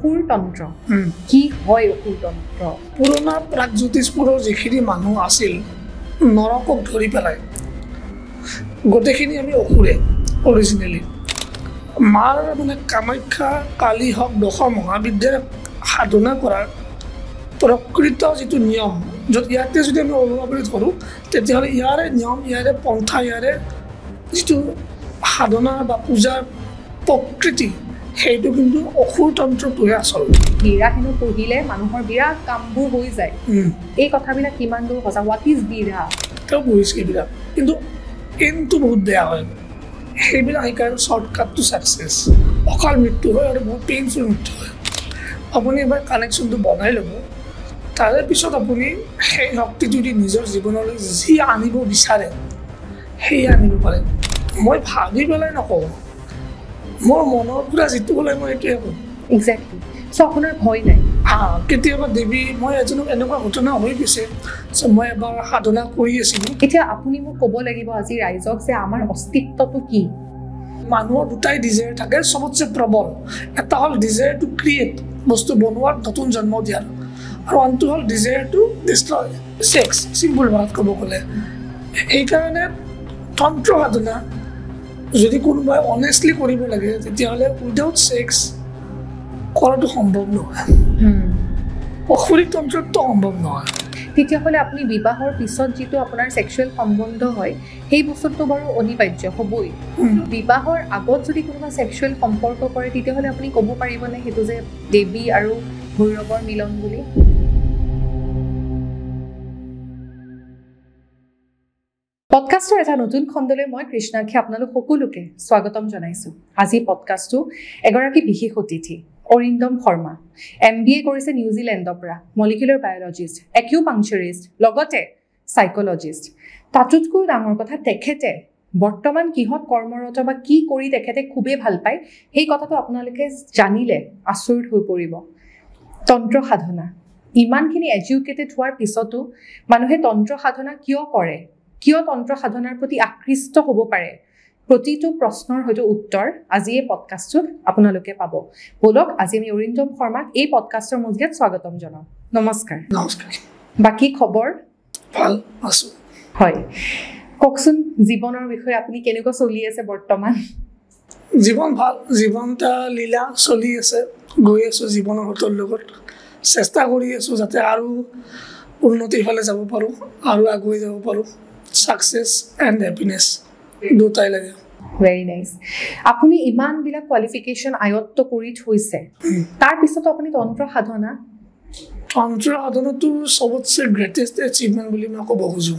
অসুৰ তন্ত্ৰ কি হয় অসুৰ তন্ত্ৰ পুৰণা প্ৰাগজ্যোতিষপুৰৰ যিখিনি মানুহ আছিল নৰকক ধৰি পেলাই গোটেইখিনি আমি অসুৰে অৰিজিনেলি মাৰ মানে কামাখ্যা কালী হওক দশ মহাবিদ্যাৰ সাধনা কৰাৰ প্ৰকৃত যিটো নিয়ম য'ত ইয়াতে যদি আমি অনুভৱ কৰি ধৰোঁ তেতিয়াহ'লে ইয়াৰে নিয়ম ইয়াৰে পন্থা ইয়াৰে যিটো সাধনা বা পূজাৰ প্ৰকৃতি সেইটো কিন্তু অসুৰ তন্ত্ৰটোহে আচল বীৰাখিনি পঢ়িলে মানুহৰ বিৰাট কামবোৰ হৈ যায় এই কথাবিলাক কিমান দূৰ সঁচা হোৱাট ইজ বীৰা তেওঁ পঢ়িছে এইবিলাক কিন্তু এণ্ডটো বহুত বেয়া হয় সেইবিলাক সেইকাৰণে শ্বৰ্টকাট টু ছাকচেছ অকাল মৃত্যু হয় আৰু বহুত পেইনফুল মৃত্যু হয় আপুনি এবাৰ কানেকশ্যনটো বনাই ল'ব তাৰে পিছত আপুনি সেই শক্তিটো দি নিজৰ জীৱনলৈ যি আনিব বিচাৰে সেয়া আনিব পাৰে মই ভাবি পেলাই নকওঁ মোৰ মনৰ পৰা যিটো ক'লে মই এইটোৱে কওঁ এক্সেক্টলি চ' আপোনাৰ ভয় নাই কেতিয়াবা দেৱী মই এজনক এনেকুৱা ঘটনা হৈ গৈছে যে মই এবাৰ সাধনা কৰি আছিলোঁ এতিয়া আপুনি মোক ক'ব লাগিব আজি ৰাইজক যে আমাৰ অস্তিত্বটো কি মানুহৰ দুটাই ডিজায়াৰ থাকে চবতছে প্ৰবল এটা হ'ল ডিজায়াৰ টু ক্ৰিয়েট বস্তু বনোৱাৰ নতুন জন্ম দিয়াৰ আৰু আনটো হ'ল ডিজায়াৰ টু ডিষ্ট্ৰয় ছেক্স চিম্পুল ভাষাত ক'ব গ'লে সেইকাৰণে তন্ত্ৰ সাধনা যদি কোনোবাই অনেষ্টলি কৰিব লাগে তেতিয়াহ'লে উইদাউট ছেক্স কৰাটো সম্ভৱ নহয় অসুৰিক তন্ত্ৰটো সম্ভৱ নহয় তেতিয়াহ'লে আপুনি বিবাহৰ পিছত যিটো আপোনাৰ ছেক্সুৱেল সম্বন্ধ হয় সেই বস্তুটো বাৰু অনিবাৰ্য হ'বই বিবাহৰ আগত যদি কোনোবা ছেক্সুৱেল সম্পৰ্ক কৰে তেতিয়াহ'লে আপুনি ক'ব পাৰিবনে সেইটো যে দেৱী আৰু ভৈৰৱৰ মিলন বুলি পডকাষ্টৰ এটা নতুন খণ্ডলৈ মই কৃষ্ণাক্ষী আপোনালোক সকলোকে স্বাগতম জনাইছোঁ আজি পডকাষ্টটো এগৰাকী বিশেষ অতিথি অৰিন্দম শৰ্মা MBA কৰিছে নিউজিলেণ্ডৰ পৰা মলিকুলাৰ বায়'লজিষ্ট একিউপাংচাৰিষ্ট লগতে সাইকোলজিষ্ট তাতোতকৈ ডাঙৰ কথা তেখেতে বৰ্তমান কিহত কৰ্মৰত বা কি কৰি তেখেতে খুবেই ভাল পায় সেই কথাটো আপোনালোকে জানিলে আচৰিত হৈ পৰিব তন্ত্ৰ সাধনা ইমানখিনি এডুকেটেড হোৱাৰ পিছতো মানুহে তন্ত্ৰ সাধনা কিয় কৰে কিয় তন্ত্ৰ সাধনাৰ প্ৰতি আকৃষ্ট হ'ব পাৰে প্ৰতিটো প্ৰশ্নৰ হয়তো উত্তৰ আজি এই পডকাষ্টত আপোনালোকে পাব বলক আজি আমি অৰিন্দম শৰ্মাক এই পডকাষ্টৰ মজিয়াত স্বাগতম জনাওঁ নমস্কাৰ বাকী খবৰ ভাল আছো হয় কওকচোন জীৱনৰ বিষয়ে আপুনি কেনেকৈ চলি আছে বৰ্তমান জীৱন ভাল জীৱনটা লীলা চলি আছে গৈ আছো জীৱনৰ হতৰ লগত চেষ্টা কৰি আছো যাতে আৰু উন্নতিৰ ফালে যাব পাৰো আৰু আগুৱাই যাব পাৰো সাকসেস এণ্ড হ্যাপিনেস দুটাই লাগে ভেৰি নাইস আপুনি ইমানবিলাক কোৱালিফিকেশ্যন আয়ত্ত কৰি থৈছে তাৰ পিছত আপুনি তন্ত্ৰ সাধনাটো সবতছে গ্ৰেটেষ্ট এচিভমেণ্ট বুলি মই ক'ব খোজো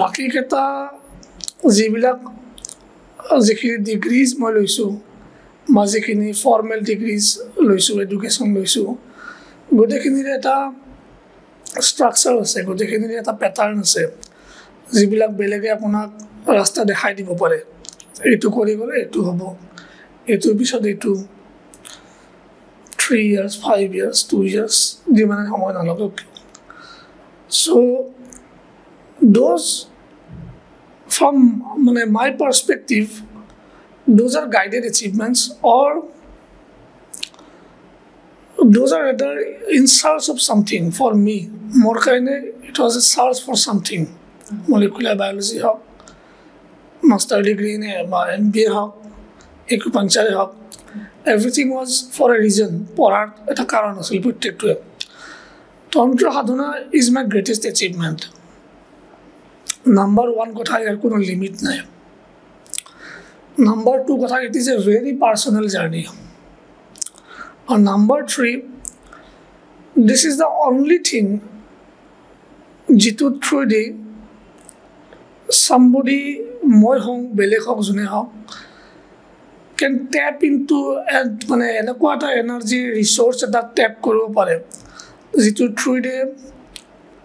বাকী কেইটা যিখিনি ডিগ্ৰীজ মই লৈছোঁ বা যিখিনি ফৰ্মেল ডিগ্ৰীজ লৈছোঁ এডুকেশ্যন লৈছোঁ গোটেইখিনিৰ এটা ষ্ট্ৰাকচাৰ আছে গোটেইখিনিৰ এটা পেটাৰ্ণ আছে যিবিলাক বেলেগে আপোনাক ৰাস্তা দেখাই দিব পাৰে এইটো কৰি গ'লে এইটো হ'ব এইটোৰ পিছত এইটো 3 years 5 years 2 years যিমানে সময় নালাগক so those from my perspective those are guided achievements or those are rather in search of something for me more kind it was a search for something molecular biology hok master degree ne ba MBA hok acupuncture hok everything was for a reason porar eta karon asil protekto tantra sadhana is my greatest achievement number 1 kotha yar kono limit nai number 2 kotha it is a very personal journey and number 3 this is the only thing jitu through the somebody moi hong belek hok june hok can tap into মানে এনেকুৱা এটা energy resource এটা tap কৰিব পাৰে যিটো through the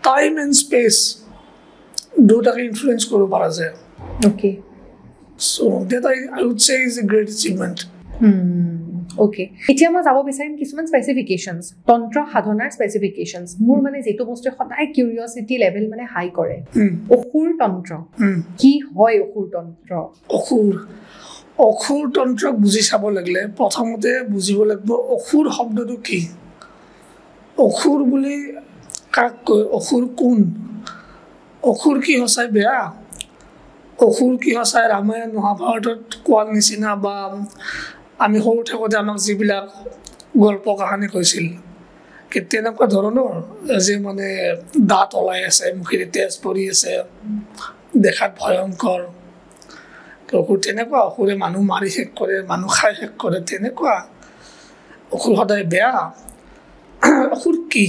time and space দুটাকে influence কৰিব পৰা যায় okay so that I would say is a great achievement okay এতিয়া মই যাব বিচাৰিম কিছুমান স্পেসিফিকেশনস তন্ত্ৰ সাধনাৰ স্পেসিফিকেশনস মোৰ মানে যেটো বস্তু সদায় কিউৰিওসিটি লেভেল মানে হাই কৰে অসুৰ তন্ত্ৰ কি হয় অসুৰ তন্ত্ৰ অসুৰ তন্ত্ৰক বুজি চাব লাগিলে প্ৰথমতে বুজিব লাগিব অসুৰ শব্দটো কি অসুৰ বুলি কাক কয় অসুৰ কোন অসুৰ কি সঁচাই বেয়া অসুৰ কি সঁচাই ৰামায়ণ মহাভাৰতত কোৱাৰ নিচিনা বা আমি সৰু থাকোঁতে আমাক যিবিলাক গল্প কাহিনী কৈছিল তেনেকুৱা ধৰণৰ যে মানে দাঁত ওলাই আছে মুখেৰে তেজ পৰি আছে দেখাত ভয়ংকৰ অসুৰ তেনেকুৱা অসুৰে মানুহ মাৰি শেষ কৰে মানুহ খাই শেষ কৰে তেনেকুৱা অসুৰ সদায় বেয়া অসুৰ কি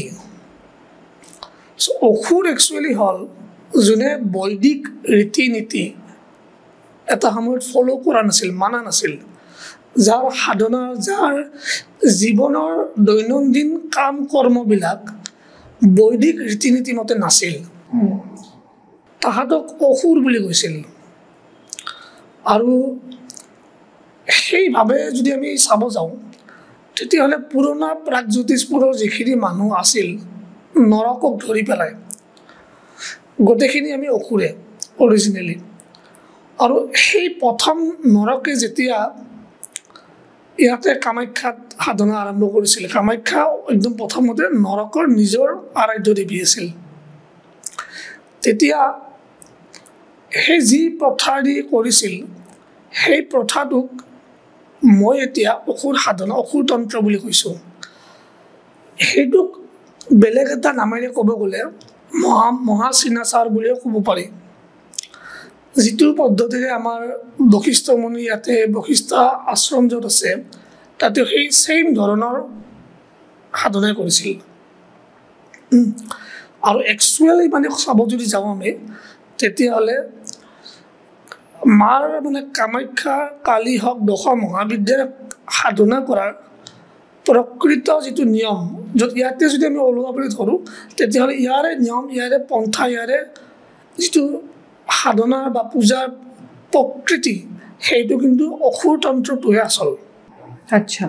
অসুৰ একচুৱেলি হ'ল যোনে বৈদিক ৰীতি নীতি এটা সময়ত ফ'ল' কৰা নাছিল মানা নাছিল যাৰ সাধনা যাৰ জীৱনৰ দৈনন্দিন কাম কৰ্মবিলাক বৈদিক ৰীতি নীতি মতে নাছিল তাহাঁতক অসুৰ বুলি কৈছিল আৰু সেইভাৱে যদি আমি চাব যাওঁ তেতিয়াহ'লে পুৰণা প্ৰাগজ্যোতিষপুৰৰ যিখিনি মানুহ আছিল নৰকক ধৰি পেলাই গোটেইখিনি আমি অসুৰে অৰিজিনেলি আৰু সেই প্ৰথম নৰকে যেতিয়া ইয়াতে কামাখ্যাত সাধনা আৰম্ভ কৰিছিল কামাখ্যা একদম প্ৰথমতে নৰকৰ নিজৰ আৰাধ্য দেৱী আছিল তেতিয়া সেই যি প্ৰথাদি কৰিছিল সেই প্ৰথাটোক মই এতিয়া অসুৰ সাধনা অসুৰ তন্ত্ৰ বুলি কৈছোঁ সেইটোক বেলেগ এটা নামেৰে ক'ব গ'লে মহাচিনাচাৰ বুলিও ক'ব পাৰি যিটো পদ্ধতিৰে আমাৰ বশিষ্ঠ মুনি ইয়াতে বশিষ্ঠ আশ্ৰম য'ত আছে তাতে সেই ছেইম ধৰণৰ সাধনাই কৰিছিল আৰু একচুৱেলি মানে চাব যদি যাওঁ আমি তেতিয়াহ'লে মাৰ মানে কামাখ্যা কালী হওক দশ মহাবিদ্যাৰ সাধনা কৰাৰ প্ৰকৃত যিটো নিয়ম য'ত ইয়াতে যদি আমি ওলোৱাবলৈ ধৰোঁ তেতিয়াহ'লে ইয়াৰে নিয়ম ইয়াৰে পন্থা ইয়াৰে যিটো সাধনা বা পূজাৰ প্ৰকৃতি সেইটো কিন্তু অসুৰ তন্ত্ৰটোহে আচল আচ্ছা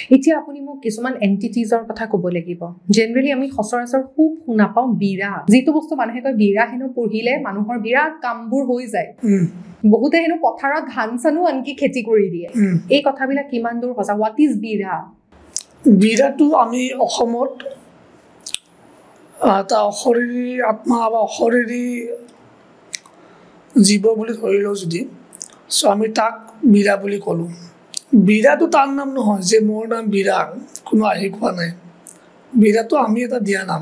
এতিয়া আপুনি মোক কিছুমান এণ্টিটিজৰ কথা ক'ব লাগিব জেনেৰেলি আমি সচৰাচৰ খুব শুনা পাওঁ বিৰা যিটো বস্তু মানুহে কয় বিৰা হেনো পঢ়িলে মানুহৰ বিৰাট কামবোৰ হৈ যায় বহুতে হেনো পথাৰত ধান চানো আনকি খেতি কৰি দিয়ে এই কথাবিলাক কিমান দূৰ সঁচা হোৱাট ইজ বিৰা বিৰাটো আমি অসমত এটা অশৰীৰী আত্মা বা অশৰীৰী জীৱ বুলি ধৰি লওঁ যদি চ' আমি তাক বিৰা বুলি ক'লোঁ বিৰাটো তাৰ নাম নহয় যে মোৰ নাম বিৰা কোনো আহি কোৱা নাই বিৰাটো আমি এটা দিয়া নাম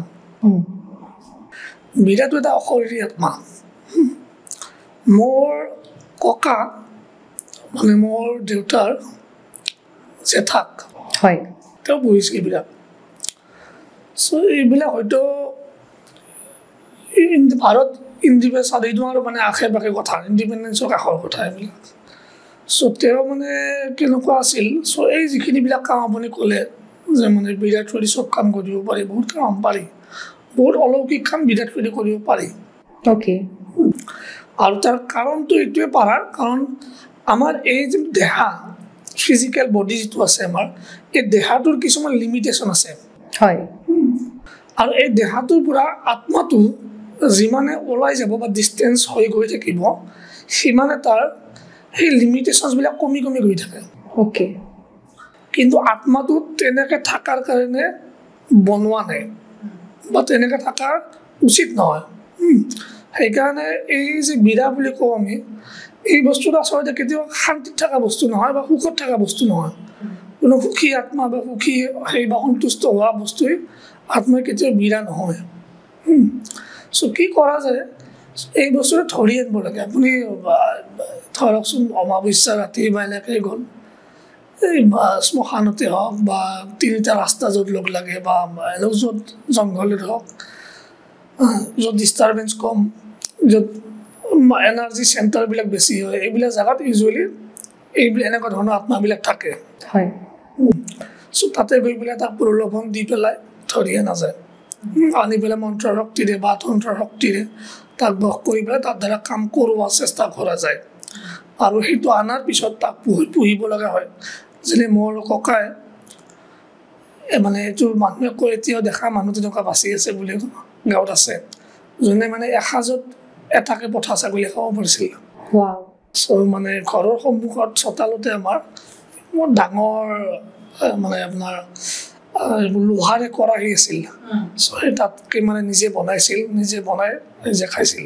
বিৰাটো এটা অশৰীৰী আত্মা মোৰ ককা মানে মোৰ দেউতাৰ জেঠাক হয় তেওঁ পঢ়িছিল এইবিলাক চ' এইবিলাক হয়তো ভাৰত ইণ্ডিপেণ্ডেঞ্চ এইটো আৰু মানে আশে পাশে কথা ইণ্ডিপেণ্ডেঞ্চৰ কাষৰ কথা এইবিলাক চ' তেওঁ মানে কেনেকুৱা আছিল চ' এই যিখিনিবিলাক কাম আপুনি ক'লে যে মানে বিৰাট থ্ৰুদি চব কাম কৰিব পাৰি বহুত কাম পাৰি বহুত অলৌকিক কাম বিৰাট থ্ৰুদি কৰিব পাৰি অ'কে আৰু তাৰ কাৰণটো এইটোৱে পাৰাৰ কাৰণ আমাৰ এই যে দেহা ফিজিকেল বডি যিটো আছে আমাৰ এই দেহাটোৰ কিছুমান লিমিটেশ্যন আছে হয় আৰু এই দেহাটোৰ পৰা আত্মাটো যিমানে ওলাই যাব বা ডিষ্টেঞ্চ হৈ গৈ থাকিব সিমানে তাৰ সেই লিমিটেশ্যনছবিলাক কমি কমি গৈ থাকে অ'কে কিন্তু আত্মাটো তেনেকৈ থকাৰ কাৰণে বনোৱা নাই বা তেনেকৈ থকাৰ উচিত নহয় সেইকাৰণে এই যে বিৰা বুলি কওঁ আমি এই বস্তুটো আচলতে কেতিয়াও শান্তিত থকা বস্তু নহয় বা সুখত থকা বস্তু নহয় কোনো সুখী আত্মা বা সুখী সেই বা সন্তুষ্ট হোৱা বস্তুৱে আত্মাই কেতিয়াও বিৰা নহয় চ' কি কৰা যায় এই বস্তুটো ধৰি আনিব লাগে আপুনি ধৰকচোন অমাৱস্যা ৰাতি বা এনেকৈ গ'ল এই শ্মশানতে হওক বা তিনিটা ৰাস্তা য'ত লগ লাগে বা য'ত জংঘলত হওক য'ত ডিষ্টাৰ্বেঞ্চ কম য'ত এনাৰ্জি চেণ্টাৰবিলাক বেছি হয় এইবিলাক জেগাত ইউজুৱেলি এইবিলাক এনেকুৱা ধৰণৰ আত্মাবিলাক থাকে হয় চ' তাতে গৈ পেলাই তাক প্ৰলোভন দি পেলাই ধৰিয়ে নাযায় আনি পেলাই মন্ত্ৰৰ শক্তিৰে বা তন্ত্ৰৰ শক্তিৰে তাক বশ কৰি পেলাই তাৰ দ্বাৰা কাম কৰোৱাৰ চেষ্টা কৰা যায় আৰু সেইটো অনাৰ পিছত তাক পুহিব লগা হয় যেনে মোৰ ককাই মানে এইটো মানুহে কৈ এতিয়াও দেখা মানুহ তেনেকুৱা বাচি আছে বুলি গাঁৱত আছে যোনে মানে এসাঁজত এটাকে পঠা ছাগলী খাব পাৰিছিল সো মানে ঘৰৰ সন্মুখত চোতালতে আমাৰ মোৰ ডাঙৰ মানে আপোনাৰ লোহাৰে কৰাহি আছিল সো সেই তাতকৈ মানে নিজে বনাইছিল নিজে বনাই নিজে খাইছিল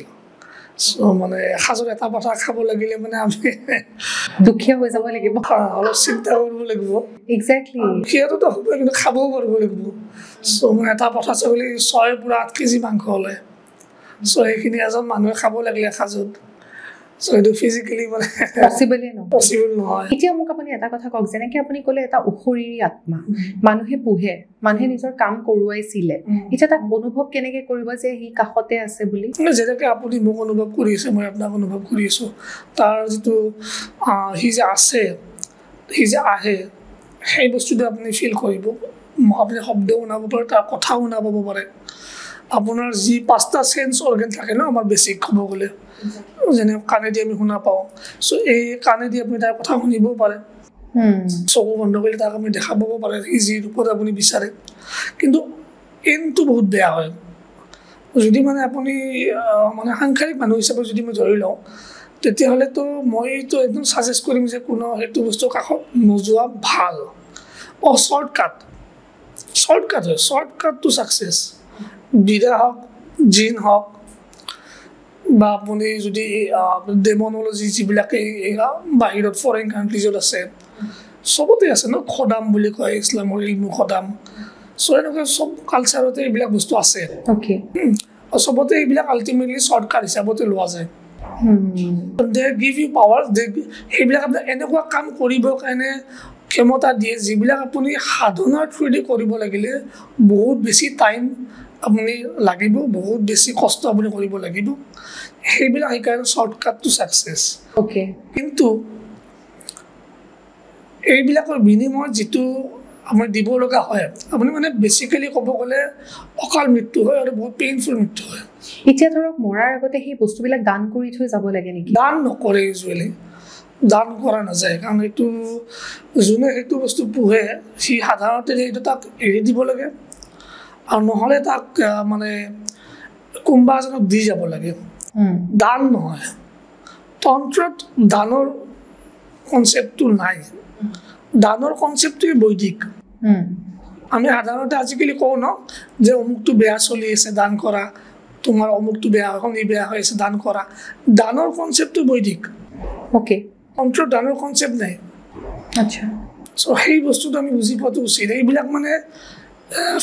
সো মানে এসাঁজত এটা পাঠা খাব লাগিলে মানে আমি দুখীয়া হৈ যাব লাগিব অলপ চিন্তা কৰিব লাগিব এক্সেক্টলি দুখীয়াটোতো হ'ব কিন্তু খাবও পাৰিব লাগিব সো মানে এটা পাঠা ছাগলী 6 পৰা 8 কেজি মাংস হ'লে সো সেইখিনি এজন মানুহে খাব লাগিলে এসাঁজত সো এইটো ফিজিকেলি মানে পচিবল নহয় এতিয়া মোক আপুনি এটা কথা কওক যেনেকৈ আপুনি ক'লে এটা অশৰীৰী আত্মা মানুহে পোহে মানুহে নিজৰ কাম কৰোৱাইছিলে এতিয়া তাক অনুভৱ কেনেকৈ কৰিব যে সি কাষতে আছে বুলি যেনেকৈ আপুনি মোক অনুভৱ কৰি আছে মই আপোনাক অনুভৱ কৰি আছোঁ তাৰ যিটো সি যে আছে সি যে আহে সেই বস্তুটো আপুনি ফিল কৰিব আপুনি শব্দও শুনাব পাৰে তাৰ কথাও শুনা পাব পাৰে আপোনাৰ যি 5টা সেন্স অৰ্গেন থাকে ন আমাৰ বেছিক ক'ব গ'লে যেনে কাণেদি আমি শুনা পাওঁ সো এই কাণেদি আপুনি তাৰ কথা শুনিবও পাৰে চকু বন্ধ কৰিলে তাক আপুনি দেখা পাব পাৰে যি ৰূপত আপুনি বিচাৰে কিন্তু এনটো বহুত বেয়া হয় যদি মানে আপুনি মানে সাংসাৰিক মানুহ হিচাপে যদি মই ধৰি লওঁ তেতিয়াহ'লেতো মইতো একদম ছাজেষ্ট কৰিম যে কোনো সেইটো বস্তু কাষত নোযোৱা ভাল শ্বৰ্টকাট হয় শ্বৰ্টকাট টু ছাকচেছ বিদা হওক জিন হওক বা আপুনি যদি ডেমনলজি যিবিলাকে বাহিৰত ফৰেইন কাণ্ট্ৰিজত আছে চবতে আছে ন খদাম বুলি কয় ইছলামৰ ইলমু খদাম চ' এনেকুৱা চব কালচাৰতে এইবিলাক বস্তু আছে চবতে এইবিলাক আল্টিমেটলি শ্বৰ্টকাট হিচাপতে লোৱা যায় দে গিভ ইউ পাৱাৰ সেইবিলাক আপোনাৰ এনেকুৱা কাম কৰিবৰ কাৰণে ক্ষমতা দিয়ে যিবিলাক আপুনি সাধনাৰ থ্ৰুদি কৰিব লাগিলে বহুত বেছি টাইম আপুনি লাগিব বহুত বেছি কষ্ট আপুনি কৰিব লাগিব সেইবিলাক সেইকাৰণে শ্বৰ্টকাট টু ছাকচেছ কিন্তু এইবিলাকৰ বিনিময়ত যিটো আপুনি দিব লগা হয় আপুনি মানে বেছিকেলি ক'ব গ'লে অকাল মৃত্যু হয় আৰু বহুত পেইনফুল মৃত্যু হয় এতিয়া ধৰক মৰাৰ আগতে সেই বস্তুবিলাক দান কৰি থৈ যাব লাগে নেকি দান নকৰে ইউজুৱেলি দান কৰা নাযায় কাৰণ এইটো যোনে সেইটো বস্তু পোহে সি সাধাৰণতে এইটো তাক এৰি দিব লাগে আৰু নহ'লে তাক মানে কোনোবা এজনক দি যাব লাগে দান নহয় তন্ত্ৰত দানৰ কনচেপ্টটো নাই দানৰ কনচেপ্টটোৱে বৈদিক আমি সাধাৰণতে আজিকালি কওঁ ন যে অমুকটো বেয়া চলি আছে দান কৰা তোমাৰ অমুকটো বেয়া শনি বেয়া হৈ আছে দান কৰা দানৰ কনচেপ্টটো বৈদিক তন্ত্ৰত দানৰ কনচেপ্ট নাই আচ্ছা চ' সেই বস্তুটো আমি বুজি পোৱাটো উচিত এইবিলাক মানে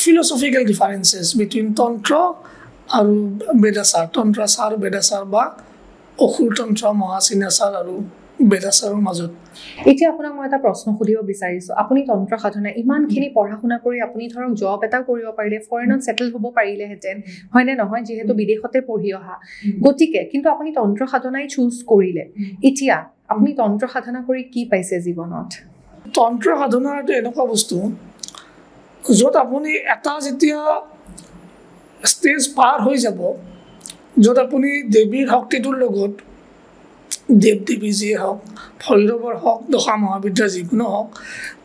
philosophical differences between tantra আৰু বেদাচাৰ তন্ত্ৰাচাৰ আৰু বেদাচাৰ বা অসুৰ তন্ত্ৰ মহাচিনাচাৰ আৰু বেদাচাৰৰ মাজত এতিয়া আপোনাক মই এটা প্ৰশ্ন সুধিব বিচাৰিছোঁ আপুনি তন্ত্ৰ সাধনা ইমানখিনি পঢ়া শুনা কৰি আপুনি ধৰক জব এটা কৰিব পাৰিলে ফৰেনত ছেটেল হ'ব পাৰিলেহেঁতেন হয়নে নহয় যিহেতু বিদেশতে পঢ়ি অহা গতিকে কিন্তু আপুনি তন্ত্ৰ সাধনাই চুজ কৰিলে এতিয়া আপুনি তন্ত্ৰ সাধনা কৰি কি পাইছে জীৱনত তন্ত্ৰ সাধনাটো এনেকুৱা বস্তু য'ত আপুনি এটা যেতিয়া ষ্টেজ পাৰ হৈ যাব য'ত আপুনি দেৱীৰ শক্তিটোৰ লগত দেৱ দেৱী যিয়ে হওক ভৈৰৱৰ হওক দশা মহাবিদ্যাৰ যিকোনো হওক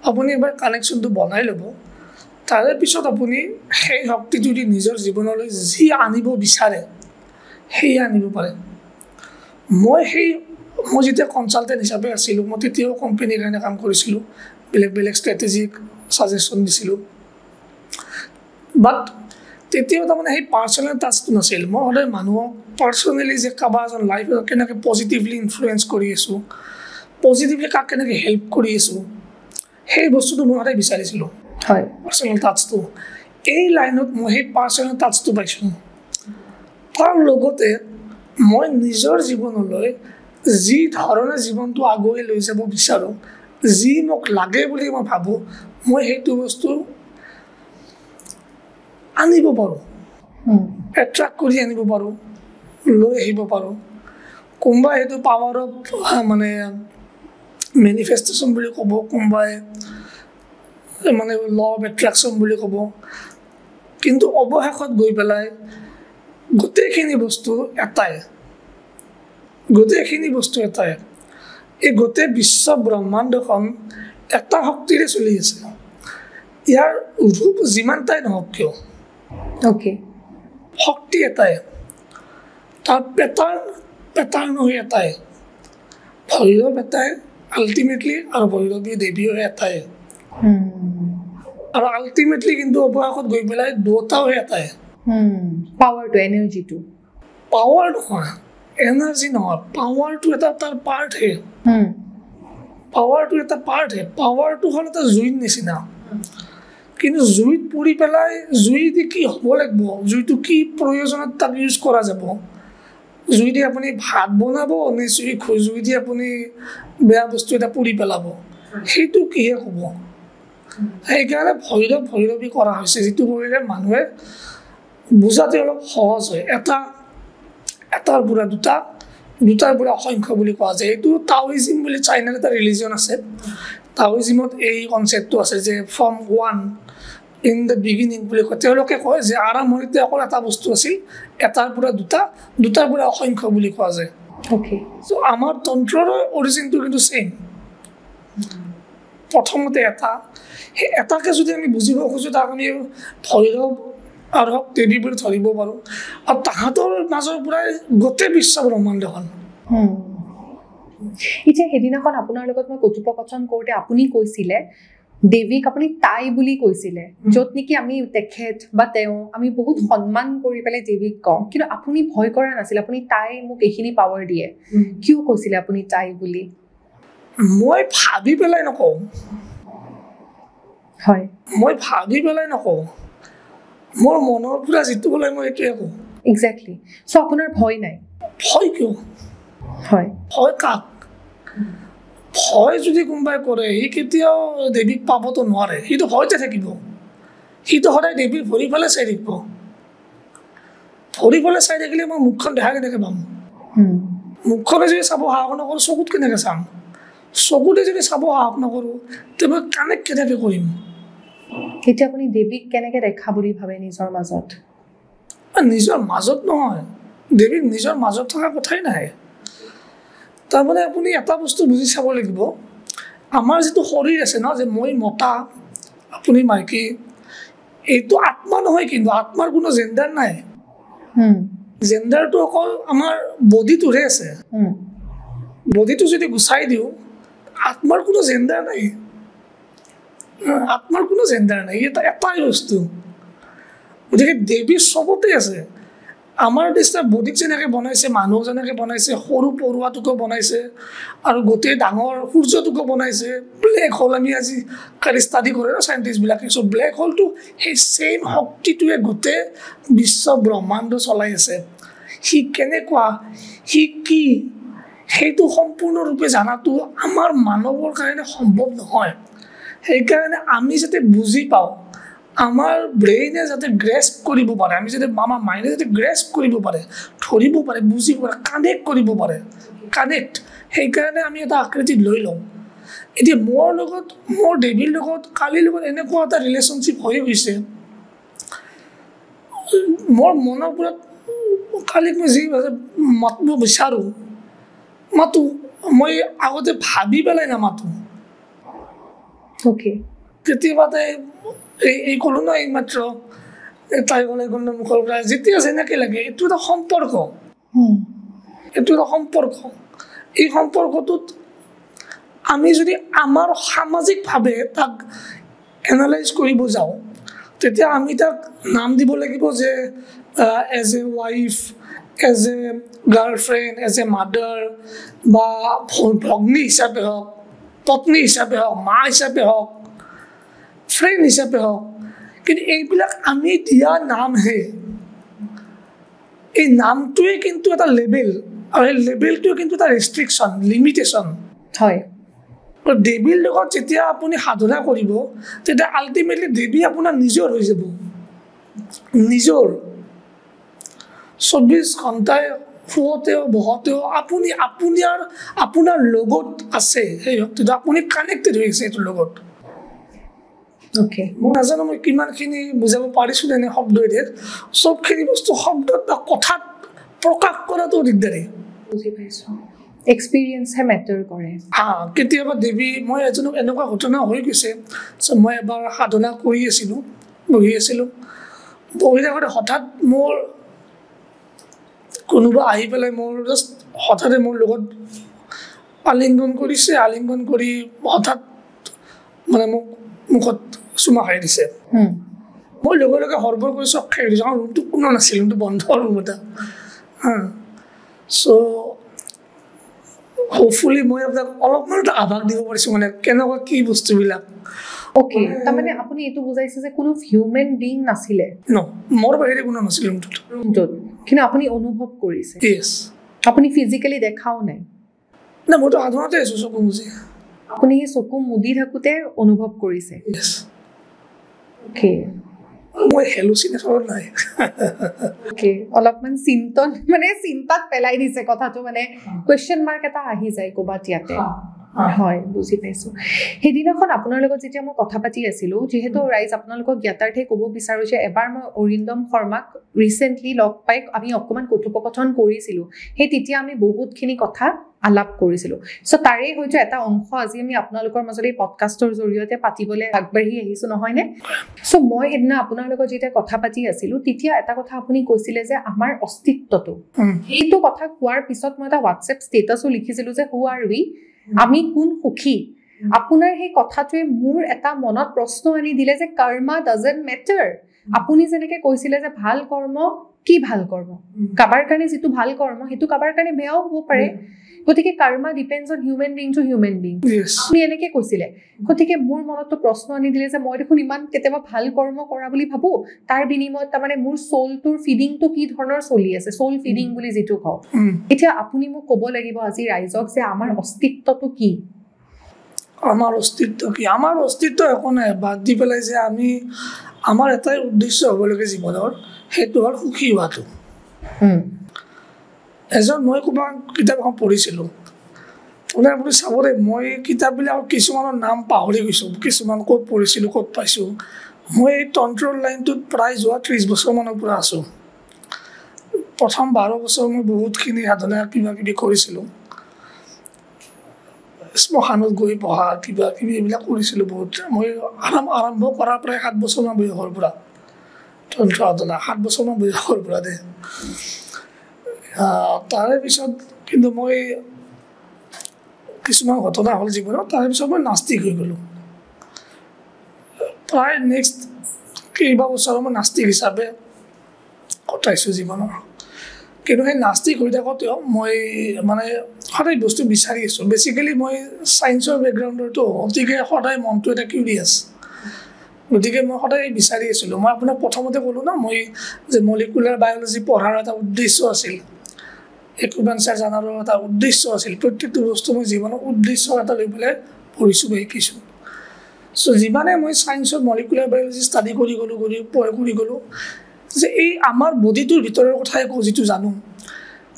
আপুনি এবাৰ কানেকশ্যনটো বনাই ল'ব তাৰে পিছত আপুনি সেই শক্তিটো দি নিজৰ জীৱনলৈ যি আনিব বিচাৰে সেয়া আনিব পাৰে মই যেতিয়া কনচালটেণ্ট হিচাপে আছিলোঁ মই তেতিয়াও কোম্পানীৰ কাৰণে কাম কৰিছিলোঁ বেলেগ বেলেগ ষ্ট্ৰেটেজিক ছাজেশ্যন দিছিলোঁ বাট তেতিয়াও তাৰমানে সেই পাৰ্চনেল টাচটো নাছিল মই সদায় মানুহক পাৰ্চনেলি যে কাৰোবাৰ এজন লাইফত কেনেকৈ পজিটিভলি ইনফ্লুৱেঞ্চ কৰি আছোঁ পজিটিভলি কাক কেনেকৈ হেল্প কৰি আছোঁ সেই বস্তুটো মই সদায় বিচাৰিছিলোঁ হয় পাৰ্চনেল টাচটো এই লাইনত মই সেই পাৰ্চনেল টাচটো পাইছোঁ তাৰ লগতে মই নিজৰ জীৱনলৈ যি ধৰণে জীৱনটো আগুৱাই লৈ যাব বিচাৰোঁ যি মোক লাগে বুলি মই ভাবোঁ মই সেইটো বস্তু আনিব পাৰোঁ এট্ৰেক্ট কৰি আনিব পাৰোঁ লৈ আহিব পাৰোঁ কোনোবাই সেইটো পাৱাৰ অফ মানে মেনিফেষ্টেশ্যন বুলি ক'ব কোনোবাই মানে ল অফ এট্ৰেকশ্যন বুলি ক'ব কিন্তু অৱশেষত গৈ পেলাই গোটেইখিনি বস্তু এটাই এই গোটেই বিশ্ব ব্ৰহ্মাণ্ডখন এটা শক্তিৰে চলি আছে ইয়াৰ ৰূপ যিমানটাই নহওক কিয় শক্তি এটাই তাৰ পেটাৰ্ণ হৈ এটাই ভৈৰৱ এটাই আল্টিমেটলি আৰু ভৈৰৱী দেৱীও এটাই আৰু আল্টিমেটলি কিন্তু অৱশেষত গৈ পেলাই দুটাও এটাই পাৱাৰটো এনাৰ্জিটো পাৱাৰ নহয় এনাৰ্জি নহয় পাৱাৰটো এটা তাৰ পাৰ্টহে পাৱাৰটো এটা পাৰ্টহে পাৱাৰটো হ'ল এটা জুইৰ নিচিনা কিন্তু জুইত পৰি পেলাই জুই দি কি হ'ব লাগিব জুইটো কি প্ৰয়োজনত তাক ইউজ কৰা যাব জুই দি আপুনি ভাত বনাব নে জুই দি আপুনি বেয়া বস্তু এটা পুৰি পেলাব সেইটো কিহে হ'ব সেইকাৰণে ভৈৰৱী কৰা হৈছে যিটো কৰিলে মানুহে বুজাতে অলপ সহজ হয় এটাৰ পৰা দুটাৰ পৰা অসংখ্য বুলি কোৱা যায় এইটো টাওইজিম বুলি চাইনাৰ এটা ৰিলিজন আছে টাওইজিমত এই কনচেপ্টটো আছে যে from one in the beginning বুলি কয় তেওঁলোকে কয় যে আৰম্ভণিতে অকল এটা বস্তু আছিল এটাৰ পৰা দুটাৰ পৰা অসংখ্য বুলি কোৱা যায় চ' আমাৰ তন্ত্ৰৰ অৰিজিনটো কিন্তু ছেইম প্ৰথমতে সেই এটাকে যদি আমি বুজিব খোজোঁ তাক আমি ভৈৰৱ আৰু দেৱী বুলি ধৰিব পাৰোঁ আৰু তাহাঁতৰ মাজৰ পৰাই গোটেই বিশ্ব ব্ৰহ্মাণ্ডখন এতিয়া সেইদিনাখন আপোনাৰ লগত মই কথোপকথন কৰোঁতে আপুনি কৈছিলে দেৱীক আপুনি তাই বুলি কৈছিলে য'ত নেকি আমি তেখেত বা তেওঁ আমি বহুত সন্মান কৰি পেলাই দেৱীক কওঁ কিন্তু আপুনি ভয় কৰা নাছিল আপুনি তাই মোক এইখিনি পাৱাৰ দিয়ে কিয় কৈছিলে আপুনি তাই বুলি মই ভাবি পেলাই নকওঁ হয় মই ভাবি পেলাই নকওঁ মোৰ মনৰ পৰা যিটো ক'লে মই এইটোৱে কওঁ এক্সেক্টলি চ' আপোনাৰ ভয় নাই ভয় কিয় হয় ভয় কাক ভয় যদি কোনোবাই কৰে সি কেতিয়াও দেৱীক পাবতো নোৱাৰে সিটো ভয়তে থাকিব সিটো সদায় দেৱীৰ ভৰি ফালে চাই থাকিব ভৰি ফালে চাই থাকিলে মই মুখখন দেখা কেনেকৈ পাম মুখখনে যদি চাব সাহস নকৰোঁ চকুত কেনেকৈ চাম চকুতে যদি চাব সাহস নকৰোঁ তে মই কানেক্ট কেনেকৈ কৰিম এতিয়া আপুনি দেৱীক কেনেকৈ দেখা বুলি ভাবে নিজৰ মাজত নহয় দেৱীক নিজৰ মাজত থকা কথাই নাই তাৰমানে আপুনি এটা বস্তু বুজি চাব লাগিব আমাৰ যিটো শৰীৰ আছে ন যে মই মতা আপুনি মাইকী এইটো আত্মা নহয় কিন্তু আত্মাৰ কোনো জেণ্ডাৰ নাই জেণ্ডাৰটো অকল আমাৰ বডিটোৰে আছে বডিটো যদি গুচাই দিওঁ আত্মাৰ কোনো জেণ্ডাৰ নাই এটাই বস্তু গতিকে দেৱী চবতে আছে আমাৰ নিচিনা বডিক যেনেকৈ বনাইছে মানুহ যেনেকৈ বনাইছে সৰু পৰুৱাটোকো বনাইছে আৰু গোটেই ডাঙৰ সূৰ্যটোকো বনাইছে ব্লেক হোল আমি আজি কালি ষ্টাডি কৰে ন চাইণ্টিষ্টবিলাকে চ' ব্লেক হোলটো সেই ছেইম শক্তিটোৱে গোটেই বিশ্ব ব্ৰহ্মাণ্ড চলাই আছে সি কেনেকুৱা সি কি সেইটো সম্পূৰ্ণৰূপে জনাটো আমাৰ মানৱৰ কাৰণে সম্ভৱ নহয় সেইকাৰণে আমি যাতে বুজি পাওঁ আমাৰ ব্ৰেইনে যাতে গ্ৰেস্প কৰিব পাৰে আমি যাতে আমাৰ মাইণ্ডে যাতে গ্ৰেস্প কৰিব পাৰে ধৰিব পাৰে বুজিব পাৰে কানেক্ট কৰিব পাৰে সেইকাৰণে আমি এটা আকৃতি লৈ লওঁ এতিয়া মোৰ দেৱীৰ লগত কালিৰ লগত এনেকুৱা এটা ৰিলেশ্যনশ্বিপ হৈ গৈছে মোৰ মনৰ পৰা কালিক মই যি মাতিব বিচাৰোঁ মাতোঁ মই আগতে ভাবি পেলাই নামাতোঁ কেতিয়াবাতে এই ক'লো ন এইমাত্ৰ তাই ক'লে গ'ল মুখৰ পৰা যেতিয়া যেনেকৈ লাগে এইটো এটা সম্পৰ্ক এই সম্পৰ্কটোত আমি যদি আমাৰ সামাজিকভাৱে তাক এনালাইজ কৰিব যাওঁ তেতিয়া আমি তাক নাম দিব লাগিব যে as a wife as a girlfriend as a mother বা ভগ্নী হিচাপে হওক পত্নী হিচাপে হওক মা হিচাপে হওক ফ্ৰেণ্ড হিচাপে হওক কিন্তু এইবিলাক আমি দিয়া নামহে এই নামটোৱে কিন্তু এটা লেবেল আৰু এই লেবেলটোৱে কিন্তু এটা ৰেষ্ট্ৰিকশ্যন লিমিটেশ্যন হয় দেৱীৰ লগত যেতিয়া আপুনি সাধনা কৰিব তেতিয়া আল্টিমেটলি দেৱী আপোনাৰ নিজৰ হৈ যাব নিজৰ 24 ঘণ্টাই শুৱতেও বহতেও আপুনি আপোনাৰ লগত আছে সেই শক্তিটো আপুনি কানেক্টেড হৈ আছে এইটোৰ লগত মই নাজানো মই কিমানখিনি বুজাব পাৰিছোঁ এনে শব্দৰে চবখিনি বস্তু শব্দত বা কথাত প্ৰকাশ কৰাটো দিগদাৰী বুজি পাইছোঁ এক্সপিৰিয়েঞ্চহে মেটাৰ কৰে কেতিয়াবা দেৱী মই এজনক এনেকুৱা ঘটনা হৈ গৈছে মই এবাৰ সাধনা কৰি আছিলোঁ বহি থাকোঁতে হঠাৎ মোৰ কোনোবা আহি পেলাই মোৰ জাষ্ট হঠাতে মোৰ লগত আলিংগন কৰিছে আলিংগন কৰি হঠাৎ মানে মোক মুখত চুমা খাই দিছে মই লগে লগে হৰবৰ কৰি চক খাই দিছোঁ কাৰণ ৰুমটো কোনো নাছিল ৰুমটো বন্ধ ৰুম এটা চ' হোপফুলি মই আপোনাক অলপমান এটা আভাস দিব পাৰিছোঁ মানে কেনেকুৱা কি বস্তুবিলাক ওকে তাৰমানে আপুনি এইটো বুজাইছে যে কোনো হিউমেন বিং নাছিলে ন মোৰ বাহিৰে কোনো নাছিল ৰুমটোত কিন্তু আপুনি অনুভৱ কৰিছে ইয়েছ আপুনি ফিজিকেলি দেখাও নাই না মইতো সাধাৰণতে আছোঁ চকু মুজি আপুনি চকু মুদি থাকোঁতে অনুভৱ কৰিছে ইয়েছ ওকে মই হেলুচিনেশ্যন নাই ওকে অলপমান চিন্তন মানে চিন্তাত পেলাই দিছে কথাটো মানে কুৱেশ্যন মাৰ্ক এটা আহি যায় ক'ৰবাত ইয়াতে হয় বুজি পাইছোঁ সেইদিনাখন আপোনাৰ লগত যেতিয়া মই কথা পাতি আছিলোঁ যিহেতু ৰাইজ আপোনালোকক জ্ঞাতাৰ্থে ক'ব বিচাৰোঁ যে এবাৰ মই অৰিন্দম শৰ্মাক ৰিচেণ্টলি লগ পাই আমি অকণমান কথোপকথন কৰিছিলোঁ সেই তেতিয়া আমি বহুতখিনি কথা আলাপ কৰিছিলোঁ চ' তাৰে হয়তো এটা অংশ আজি আমি আপোনালোকৰ মাজত এই পডকাষ্টৰ জৰিয়তে পাতিবলৈ আগবাঢ়ি আহিছোঁ নহয়নে চ' মই সেইদিনা আপোনাৰ লগত যেতিয়া কথা পাতি আছিলোঁ তেতিয়া এটা কথা আপুনি কৈছিলে যে আমাৰ অস্তিত্বটো সেইটো কথা কোৱাৰ পিছত মই এটা হোৱাটছএপ ষ্টেটাছো লিখিছিলোঁ যে হু আৰ উই আমি কোন সুখী আপোনাৰ সেই কথাটোৱে মোৰ এটা মনত প্ৰশ্ন আনি দিলে যে কৰ্মা ডাজন্ট মেটাৰ আপুনি যেনেকৈ কৈছিলে যে ভাল কৰ্ম কি ভাল কৰ্ম কাবাৰ কাৰণে যিটো ভাল কৰ্ম সেইটো কাবাৰ কাৰণে বেয়াও হ'ব পাৰে গতিকে karma depends on human being to human being আপুনি এনেকৈ কৈছিলে গতিকে মোৰ মনতো প্ৰশ্ন আনি দিলে যে মই দেখোন ইমান কেতিয়াবা ভাল কৰ্ম কৰা বুলি ভাবোঁ তাৰ বিনিময়ত তাৰমানে মোৰ চ'লটোৰ ফিডিংটো কি ধৰণৰ চলি আছে চ'ল ফিডিং বুলি যিটো কওঁ এতিয়া আপুনি মোক ক'ব লাগিব আজি ৰাইজক যে আমাৰ অস্তিত্বটো কি আমাৰ অস্তিত্ব কি আমাৰ অস্তিত্ব একো নাই বাদ দি পেলাই যে আমি আমাৰ এটাই উদ্দেশ্য হ'ব লাগে জীৱনৰ সেইটো হ'ল সুখী হোৱাটো এজন মই ক'ৰবাত কিতাপ এখন পঢ়িছিলোঁ মানে আপুনি চাব দেই মই কিতাপবিলাক কিছুমানৰ নাম পাহৰি গৈছোঁ কিছুমান ক'ত পঢ়িছিলোঁ ক'ত পাইছোঁ মই এই তন্ত্ৰৰ লাইনটোত প্ৰায় যোৱা 30 বছৰমানৰ পৰা আছোঁ প্ৰথম 12 বছৰ মই বহুতখিনি সাধনা কিবা কিবি কৰিছিলোঁ শ্মশানত গৈ পঢ়া কিবা কিবি এইবিলাক কৰিছিলোঁ বহুত মই আৰম্ভ কৰাৰ প্ৰায় 7 বছৰমান বয়সৰ পৰা তন্ত্ৰ সাধনা 7 বছৰমান বয়সৰ পৰা দে তাৰে পিছত কিন্তু মই কিছুমান ঘটনা হ'ল জীৱনত তাৰে পিছত মই নাস্তিক হৈ গ'লোঁ প্ৰায় নেক্সট কেইবা বছৰ মই নাস্তিক হিচাপে কটাইছোঁ জীৱনৰ কিন্তু সেই নাস্তিক হৈ থাকোঁতেও মই মানে সদায় বস্তু বিচাৰি আছোঁ বেচিকেলি মই ছায়েন্সৰ বেকগ্ৰাউণ্ডৰটো গতিকে সদায় মনটো এটা কিউৰিয়াছ গতিকে মই সদায় বিচাৰি আছিলোঁ মই আপোনাক প্ৰথমতে ক'লোঁ ন মই যে মলিকুলাৰ বায়'লজি পঢ়াৰ এটা উদ্দেশ্য আছিল একুপেঞ্চাৰ জানাৰো এটা উদ্দেশ্য আছিল প্ৰত্যেকটো বস্তু মই জীৱনৰ উদ্দেশ্য এটা লৈ পেলাই পঢ়িছোঁ বা শিকিছোঁ চ' যিমানে মই ছায়েন্সৰ মলিকুলাৰ বায়'লজি ষ্টাডি কৰি গ'লোঁ যে এই আমাৰ বডিটোৰ ভিতৰৰ কথাই কওঁ যিটো জানো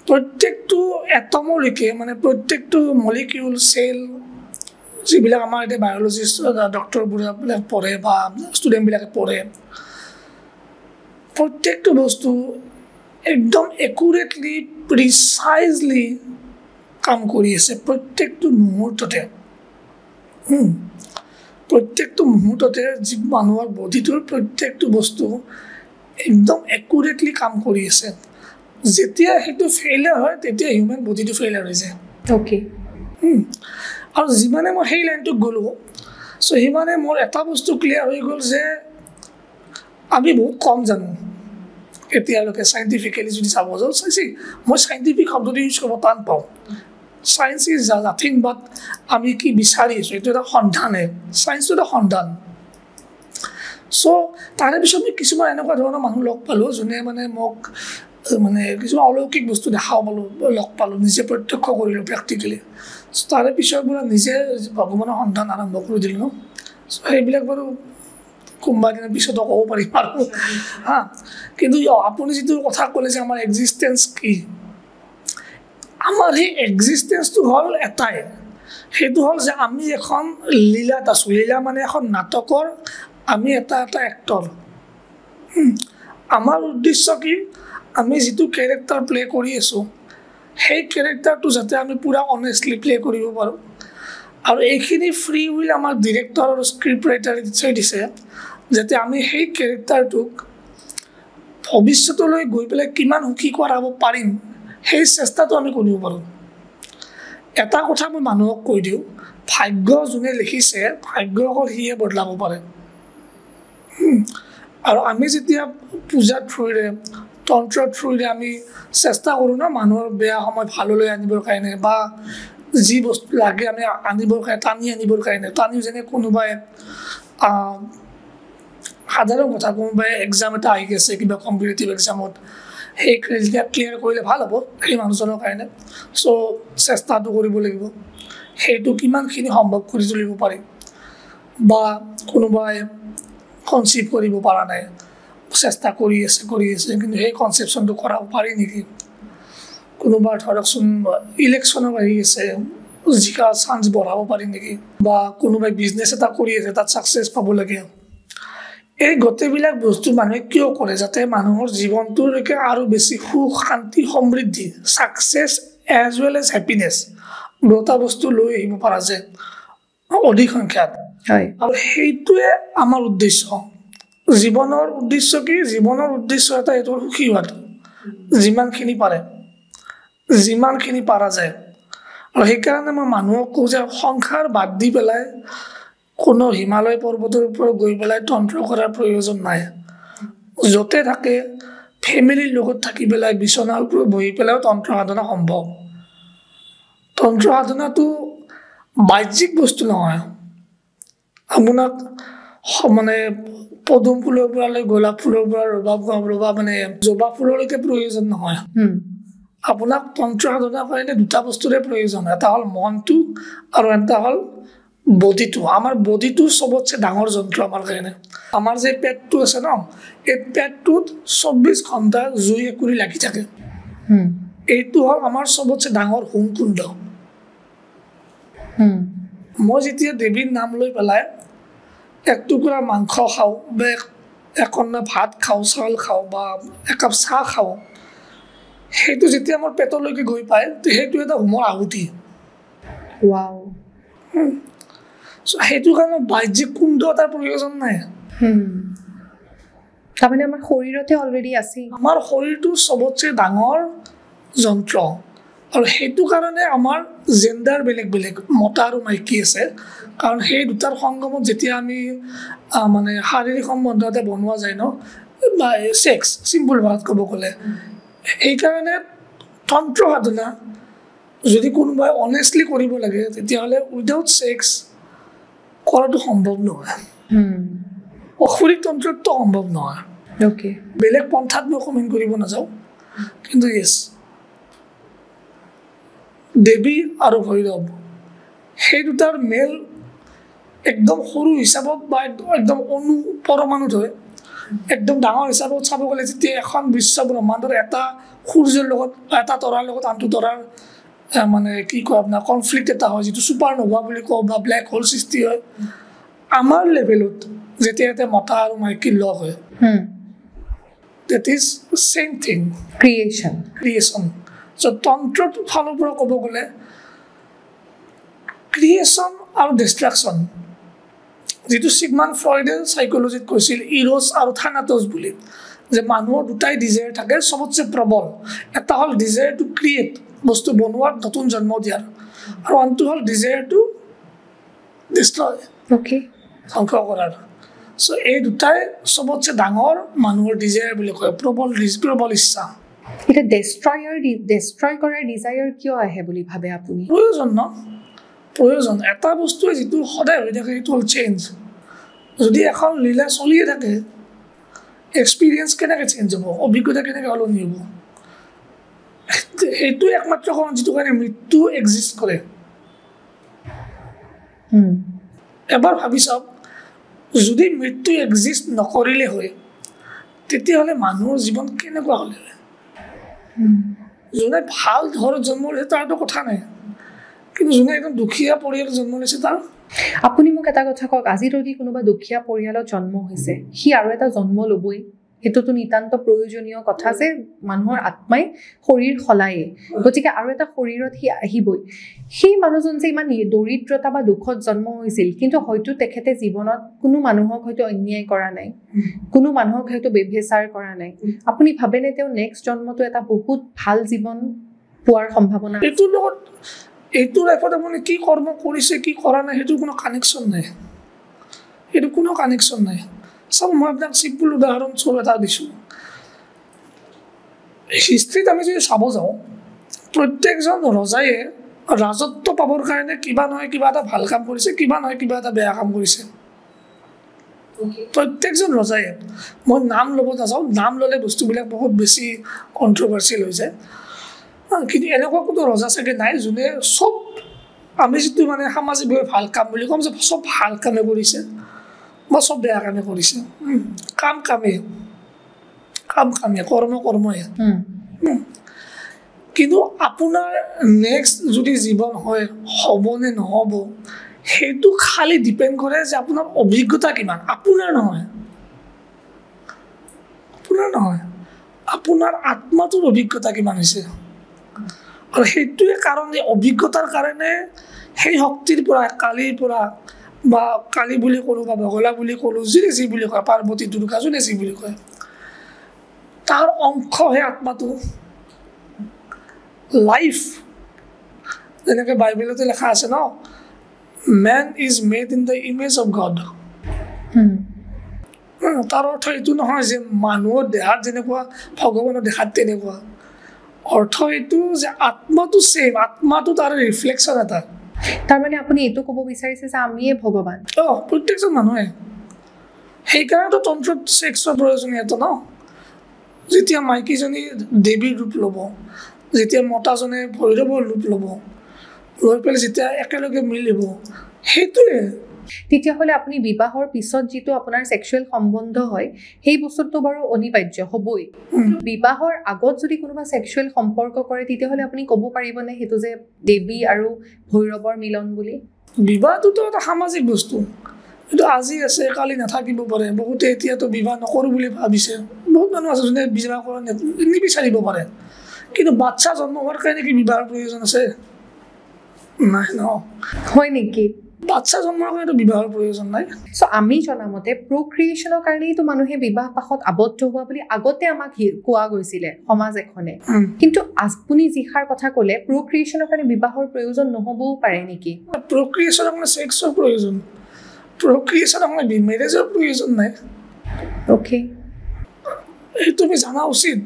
প্ৰত্যেকটো এটমলৈকে মানে প্ৰত্যেকটো মলিকিউল চেল যিবিলাক আমাৰ এতিয়া বায়'লজিষ্ট ডক্টৰবোৰে পঢ়ে বা ষ্টুডেণ্টবিলাকে পঢ়ে প্ৰত্যেকটো বস্তু একদম একুৰেটলি প্ৰিচাইজলি কাম কৰি আছে প্ৰত্যেকটো মুহূৰ্ততে যি মানুহৰ বডিটোৰ প্ৰত্যেকটো বস্তু একদম একুৰেটলি কাম কৰি আছে যেতিয়া সেইটো ফেইলাৰ হয় তেতিয়া হিউমেন বডিটো ফেইলাৰ হৈ যায় অ'কে আৰু যিমানে মই সেই লাইনটোত গ'লোঁ চ' সিমানে মোৰ এটা বস্তু ক্লিয়াৰ হৈ গ'ল যে আমি বহুত কম জানো এতিয়ালৈকে চাইণ্টিফিকেলি যদি চাব যাওঁ মই চাইণ্টিফিক শব্দটো ইউজ কৰিব টান পাওঁ চায়েন্স ইজ নাথিং বাট আমি কি বিচাৰি আছোঁ এইটো এটা সন্ধানহে চায়েন্সটো এটা সন্ধান চ' তাৰে পিছত মই কিছুমান এনেকুৱা ধৰণৰ মানুহ লগ পালোঁ যোনে মানে মোক মানে কিছুমান অলৌকিক বস্তু দেখাও লগ পালোঁ নিজে প্ৰত্যক্ষ কৰিলোঁ প্ৰেক্টিকেলি চ' তাৰে পিছৰ পৰা নিজে ভগৱানৰ সন্ধান আৰম্ভ কৰি দিলোঁ ন চ' সেইবিলাক বাৰু কোনোবা দিনৰ পিছতো ক'ব পাৰিম আৰু হা কিন্তু আপুনি যিটো কথা ক'লে যে আমাৰ এক্সিষ্টেঞ্চ কি আমাৰ সেই এক্সিষ্টেঞ্চটো হ'ল এটাই সেইটো হ'ল যে আমি এখন লীলাত আছোঁ লীলা মানে এখন নাটকৰ আমি এটা এক্টৰ আমাৰ উদ্দেশ্য কি আমি যিটো কেৰেক্টাৰ প্লে কৰি আছোঁ সেই কেৰেক্টাৰটো যাতে আমি পূৰা অনেষ্টলি প্লে কৰিব পাৰোঁ আৰু এইখিনি ফ্ৰী উইল আমাৰ ডিৰেক্টৰ আৰু স্ক্ৰিপ্ট ৰাইটাৰে থৈ দিছে যাতে আমি সেই কেৰেক্টাৰটোক ভৱিষ্যতলৈ গৈ পেলাই কিমান সুখী কৰাব পাৰিম সেই চেষ্টাটো আমি কৰিব পাৰোঁ এটা কথা মই মানুহক কৈ দিওঁ, ভাগ্য যোনে লিখিছে ভাগ্য অকল সিয়ে বদলাব পাৰে। আৰু আমি যেতিয়া পূজাৰ থ্ৰুৰে তন্ত্ৰৰ থ্ৰুৰে আমি চেষ্টা কৰোঁ ন মানুহৰ বেয়া সময় ভাললৈ আনিবৰ কাৰণে বা যি বস্তু লাগে আমি আনিবৰ কাৰণে টানি আনিবৰ কাৰণে টানি যেনে কোনোবাই সাধাৰণ কথা কোনোবাই এক্সাম এটা আহি গৈছে কিবা কম্পিটিটিভ এক্সামত সেই ক্লিয়াৰ কৰিলে ভাল হ'ব সেই মানুহজনৰ কাৰণে। চ' চেষ্টাটো কৰিব লাগিব, সেইটো কিমানখিনি সম্ভৱ কৰি তুলিব পাৰি। বা কোনোবাই কনচিভ কৰিব পৰা নাই, চেষ্টা কৰি আছে কিন্তু সেই কনচেপশ্যনটো কৰাব পাৰি নেকি। কোনোবাৰ ধৰকচোন ইলেকশ্যনৰ আহি আছে, জিকাৰ চান্স বঢ়াব পাৰি নেকি। বা কোনোবাই বিজনেছ এটা কৰি আছে তাত ছাকচেছ পাব লাগে। এই গোটেইবিলাক বস্তু মানুহে কিয় কৰে, যাতে মানুহৰ জীৱনটোলৈকে আৰু বেছি সুখ শান্তি সমৃদ্ধি success as well as happiness দুটা বস্তু লৈ আহিব পৰা যায় অধিক সংখ্যাত। আৰু সেইটোৱে আমাৰ উদ্দেশ্য। জীৱনৰ উদ্দেশ্য কি? জীৱনৰ উদ্দেশ্য এটা এইটো সুখী হোৱাটো, যিমানখিনি পাৰা যায়। আৰু সেইকাৰণে মই মানুহক কওঁ যে সংসাৰ বাদ দি পেলাই কোনো হিমালয় পৰ্বতৰ ওপৰত গৈ পেলাই তন্ত্ৰ কৰাৰ প্ৰয়োজন নাই। য'তে থাকে ফেমিলিৰ লগত থাকি পেলাই বিচনাৰ ওপৰত বহি পেলাইও তন্ত্ৰ সাধনা সম্ভৱ। তন্ত্ৰ সাধনাটো বাহ্যিক বস্তু নহয়। আপোনাক মানে পদুম ফুলৰ পৰা লৈ গোলাপ ফুলৰ পৰা ৰবা মানে জবা ফুললৈকে প্ৰয়োজন নহয়। আপোনাক তন্ত্ৰ সাধনাৰ কাৰণে দুটা বস্তুৰে প্ৰয়োজন, এটা হ'ল মনটো আৰু এটা হ'ল বডিটো। আমাৰ বডিটো চবতছে ডাঙৰ যন্ত্ৰ আমাৰ কাৰণে। আমাৰ যে পেটটো আছে ন, এই পেটটোত 24 ঘণ্টা জুই একুৰি লাগি থাকে। এইটো হ'ল আমাৰ চবতছে ডাঙৰ হোমকুণ্ড। মই যেতিয়া দেৱীৰ নাম লৈ পেলাই এক টুকুৰা মাংস খাওঁ বা একনা ভাত খাওঁ, চাউল খাওঁ বা একাপ চাহ খাওঁ, সেইটো যেতিয়া মোৰ পেটলৈকে গৈ পায় সেইটো এটা হোমৰ আহুতি। সেইটো কাৰণে বাহ্যিক কুণ্ড এটাৰ প্ৰয়োজন নাই। তাৰমানে আমাৰ শৰীৰতে অলৰেডি আছে। আমাৰ শৰীৰটো চবতছে ডাঙৰ যন্ত্ৰ। আৰু সেইটো কাৰণে আমাৰ জেণ্ডাৰ বেলেগ বেলেগ, মতা আৰু মাইকী আছে। কাৰণ সেই দুটাৰ সংগমত যেতিয়া আমি মানে শাৰীৰিক সম্বন্ধ এটা বনোৱা যায় ন, বা ছেক্স চিম্পল ভাষাত ক'ব গ'লে, সেইকাৰণে তন্ত্ৰ সাধনা যদি কোনোবাই অনেষ্টলি কৰিব লাগে তেতিয়াহ'লে উইদাউট ছেক্স কৰাটো সম্ভৱ নহয়। অশৰীৰ তন্ত্ৰটো সম্ভৱ নহয়। বেলেগ পন্থাত মই কমেণ্ট কৰিব নাযাওঁ, কিন্তু য়েছ, দেৱী আৰু ভৈৰৱ সেই দুটাৰ মেল একদম সৰু হিচাপত বা একদম পৰমাণুত হয়। একদম ডাঙৰ হিচাপত চাব গ'লে যেতিয়া এখন বিশ্ব ব্ৰহ্মাণ্ডৰ এটা সূৰ্যৰ লগত এটা তৰাৰ লগত আনটো তৰাৰ মানে কি কয় আপোনাৰ কনফ্লিক্ট এটা হয়, যিটো ছুপাৰ নোভা বুলি কওঁ বা ব্লেক হোল সৃষ্টি হয়, আমাৰ লেভেলত যেতিয়া এটা মতা আৰু মাইকীৰ লগ হয়, that is same thing, creation. So তন্ত্ৰৰ ফালৰ পৰা ক'ব গ'লে ক্ৰিয়েশ্যন আৰু ডিষ্ট্ৰাকশ্যন, যিটো চিগমাণ্ড ফ্ৰইডে চাইকলজিত কৈছিল ইৰছ আৰু থানাটছ বুলি, যে মানুহৰ দুটাই ডিজায়াৰ থাকে চবতছে প্ৰবল। এটা হ'ল ডিজায়াৰ টু ক্ৰিয়েট, বস্তু বনোৱাৰ নতুন জন্ম দিয়াৰ, আৰু আনটো হ'ল ডিজায়াৰ টু ডিষ্ট্ৰয়, ধ্বংস কৰাৰ। চ' এই দুটাই চবতছে ডাঙৰ মানুহৰ ডিজায়াৰ বুলি কয়, প্ৰবল ইচ্ছা। এতিয়া ডেষ্ট্ৰয় কৰাৰ ডিজায়াৰ কিয় আহে বুলি ভাবে আপুনি? প্ৰয়োজন এটা বস্তুৱে যিটো সদায় হৈ থাকে সেইটো হ'ল চেঞ্জ। যদি এখন লীলা চলিয়ে থাকে, এক্সপিৰিয়েঞ্চ কেনেকৈ চেঞ্জ হ'ব, অভিজ্ঞতা কেনেকৈ সলনি হ'ব? সেইটো একমাত্ৰ কাৰণ যিটো কাৰণে মৃত্যু এক্সিষ্ট কৰে। এবাৰ ভাবি চাওক, যদি মৃত্যু এক্সিষ্ট নকৰিলে হয় তেতিয়াহ'লে মানুহৰ জীৱন কেনেকুৱা হ'লে হয়? যোনে ভাল ঘৰত জন্ম লৈছে তাৰতো কথা নাই, কিন্তু যোনে একদম দুখীয়া পৰিয়ালত জন্ম লৈছে তাৰ। আপুনি মোক এটা কথা কওক, আজি যদি কোনোবা দুখীয়া পৰিয়ালত জন্ম হৈছে, সি আৰু এটা জন্ম ল'বই, সেইটোতো নিতান্ত প্ৰয়োজনীয় কথা যে মানুহৰ আত্মাই শৰীৰ সলায়ে, গতিকে আৰু এটা শৰীৰত সি আহিবই। সেই মানুহজন যে ইমান দৰিদ্ৰতা বা দুখত জন্ম হৈছিল, কিন্তু হয়তো তেখেতে জীৱনত কোনো মানুহক হয়তো অন্যায় কৰা নাই, কোনো মানুহক হয়তো বেভেচাৰ কৰা নাই, আপুনি ভাবেনে তেওঁ নেক্সট জন্মটো এটা বহুত ভাল জীৱন পোৱাৰ সম্ভাৱনা? এইটোৰ লগত এইটো লাইফত আপুনি কি কৰ্ম কৰিছে কি কৰা নাই সেইটো কোনো কানেকশ্যন নাই, সেইটো কোনো কানেকশ্যন নাই। চাব মই আপোনাক চিম্পুল উদাহৰণস্বৰূপ এটা দিছোঁ। হিষ্ট্ৰীত আমি যদি চাব যাওঁ, প্ৰত্যেকজন ৰজায়ে ৰাজত্ব পাবৰ কাৰণে কিবা নহয় কিবা এটা ভাল কাম কৰিছে, কিবা নহয় কিবা এটা বেয়া কাম কৰিছে। প্ৰত্যেকজন ৰজায়ে, মই নাম ল'ব নাযাওঁ, নাম ল'লে বস্তুবিলাক বহুত বেছি কণ্ট্ৰভাৰ্চিয়েল হৈ যায়। কিন্তু এনেকুৱা কোনো ৰজা চাগে নাই যোনে চব আমি যিটো মানে সামাজিকভাৱে ভাল কাম বুলি ক'ম যে চব ভাল কামে কৰিছে বা চব বেয়া কামে কৰিছে। কাম কামেই, কৰ্মই। কিন্তু আপোনাৰ নেক্সট যদি জীৱন হয় হ'ব নে নহ'ব সেইটো খালি ডিপেণ্ড কৰে যে আপোনাৰ অভিজ্ঞতা কিমান। আপোনাৰ নহয়, আপোনাৰ আত্মাটোৰ অভিজ্ঞতা কিমান হৈছে। আৰু সেইটোৱে কাৰণে অভিজ্ঞতাৰ কাৰণে সেই শক্তিৰ পৰা, কালিৰ পৰা বা কালি বুলি ক'লোঁ বা বগলা বুলি ক'লোঁ, যোনে যি বুলি কয়, পাৰ্বতী দুৰ্গা যোনে যি বুলি কয়, তাৰ অংশহে আত্মাটো। লাইফ যেনেকৈ বাইবেলতে লেখা আছে ন, man is made in the image of God. তাৰ অৰ্থ এইটো নহয় যে মানুহৰ দেহাত যেনেকুৱা ভগৱানৰ দেখাত তেনেকুৱা। অৰ্থ এইটো যে আত্মাটো ছেইম, আত্মাটো তাৰ ৰিফ্লেকশ্যন এটা। তাৰমানে আপুনি এইটো ক'ব বিচাৰিছে যে আমিয়ে ভগৱান? প্ৰত্যেকজন মানুহে। সেইকাৰণেতো তন্ত্ৰত ছেক্সৰ প্ৰয়োজনীয়তা ন। যেতিয়া মাইকীজনী দেৱীৰ ৰূপ ল'ব, যেতিয়া মতাজনে ভৈৰৱৰ ৰূপ ল'ব, লৈ পেলাই যেতিয়া একেলগে মিলিব, সেইটোৱে। তেতিয়াহ'লে আপুনি বিবাহৰ পিছত যিটো আপোনাৰ ছেক্সুৱেল সম্বন্ধ হয় সেই বস্তুটো বাৰু অনিবাৰ্য হ'বই। বিবাহৰ আগত যদি কোনোবা ছেক্সুৱেল সম্পৰ্ক কৰে তেতিয়াহ'লে আপুনি ক'ব পাৰিবনে সেইটো যে দেৱী আৰু ভৈৰৱৰ মিলন বুলি? বিবাহটোতো এটা সামাজিক বস্তু, কিন্তু আজি আছে কালি নাথাকিব পাৰে। বহুতে এতিয়াতো বিবাহ নকৰোঁ বুলি ভাবিছে, বহুত মানুহ আছে যোনে বিবাহ কৰা নিবিচাৰিব পাৰে। কিন্তু বাচ্চা জন্ম হোৱাৰ কাৰণে কি বিবাহৰ প্ৰয়োজন আছে? নাই ন। হয় নেকি? বাচ্চা জন্মৰ কাৰণেতো বিবাহৰ প্ৰয়োজন নাই। চ' আমি জনামতে প্ৰক্ৰিয়েশ্যনৰ কাৰণেইতো মানুহে বিবাহ পাশত আবদ্ধ হোৱা বুলি আগতে আমাক কোৱা গৈছিলে সমাজ এখনে। কিন্তু আপুনি যিষাৰ কথা ক'লে প্ৰক্ৰিয়েশ্যনৰ কাৰণে বিবাহৰ প্ৰয়োজন নহ'বও পাৰে নেকি? প্ৰক্ৰিয়েশ্যনৰ কাৰণে ছেক্সৰ প্ৰয়োজন, প্ৰক্ৰিয়েশ্যনৰ কাৰণে মেৰেজৰ প্ৰয়োজন নাই। অ'কে, সেইটো আমি জনা উচিত।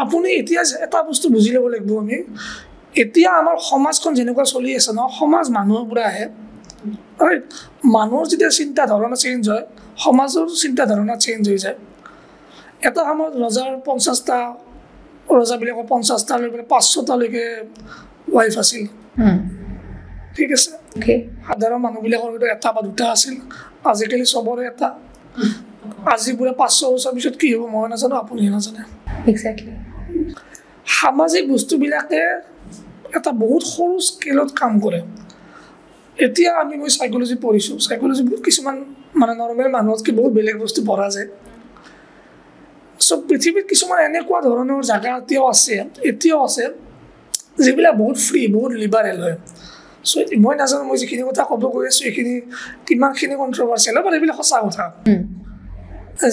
আপুনি এতিয়া এটা বস্তু বুজি ল'ব লাগিব, আমি এতিয়া আমাৰ সমাজখন যেনেকুৱা চলি আছে ন, সমাজ মানুহৰ পৰা আহে। মানুহৰ যেতিয়া চিন্তাধাৰণা চেঞ্জ হয়, সমাজৰ চিন্তাধাৰণা চেঞ্জ হৈ যায়। এটা সময়ত ৰজাৰ 50টা, ৰজাবিলাকৰ 50টা লৈ পেলাই 500টালৈকে ৱাইফ আছিল। ঠিক আছে, সাধাৰণ মানুহবিলাকৰ হয়তো এটা বা দুটা আছিল, আজিকালি চবৰে এটা। আজি বোলে 500 বছৰ পিছত কি হ'ব মই নাজানো, আপুনি নাজানে। সামাজিক বস্তুবিলাকে এটা বহুত সৰু স্কেলত কাম কৰে। এতিয়া মই চাইক'লজি পঢ়িছোঁ, চাইক'লজি কিছুমান মানে নৰ্মেল মানুহতকৈ বহুত বেলেগ বস্তু পঢ়া যায়। চ' পৃথিৱীত কিছুমান এনেকুৱা ধৰণৰ জেগা এতিয়াও আছে যিবিলাক বহুত ফ্ৰী, বহুত লিবাৰেল হয়। চ' মই নাজানো, মই যিখিনি কথা ক'ব গৈ আছোঁ এইখিনি কিমানখিনি কণ্ট্ৰভাৰ্চিয়েল হয়, এইবিলাক সঁচা কথা।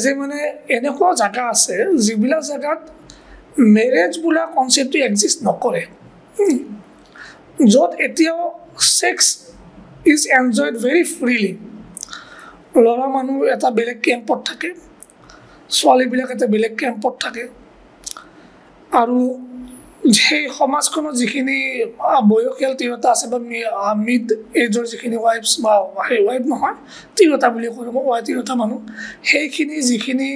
যে মানে এনেকুৱা জেগা আছে যিবিলাক জেগাত মেৰেজ বোলা কনচেপ্টটো এক্সিষ্ট নকৰে, য'ত এতিয়াও sex is enjoyed very freely. ল'ৰা মানুহ এটা বেলেগ কেম্পত থাকে, ছোৱালীবিলাক এটা বেলেগ কেম্পত থাকে। আৰু সেই সমাজখনত যিখিনি বয়সীয়াল তিৰোতা আছে বা মিড এজৰ যিখিনি ৱাইফছ বা ৱাইফ নহয় তিৰোতা বুলি কওঁ মই, তিৰোতা মানুহ, সেইখিনি যিখিনি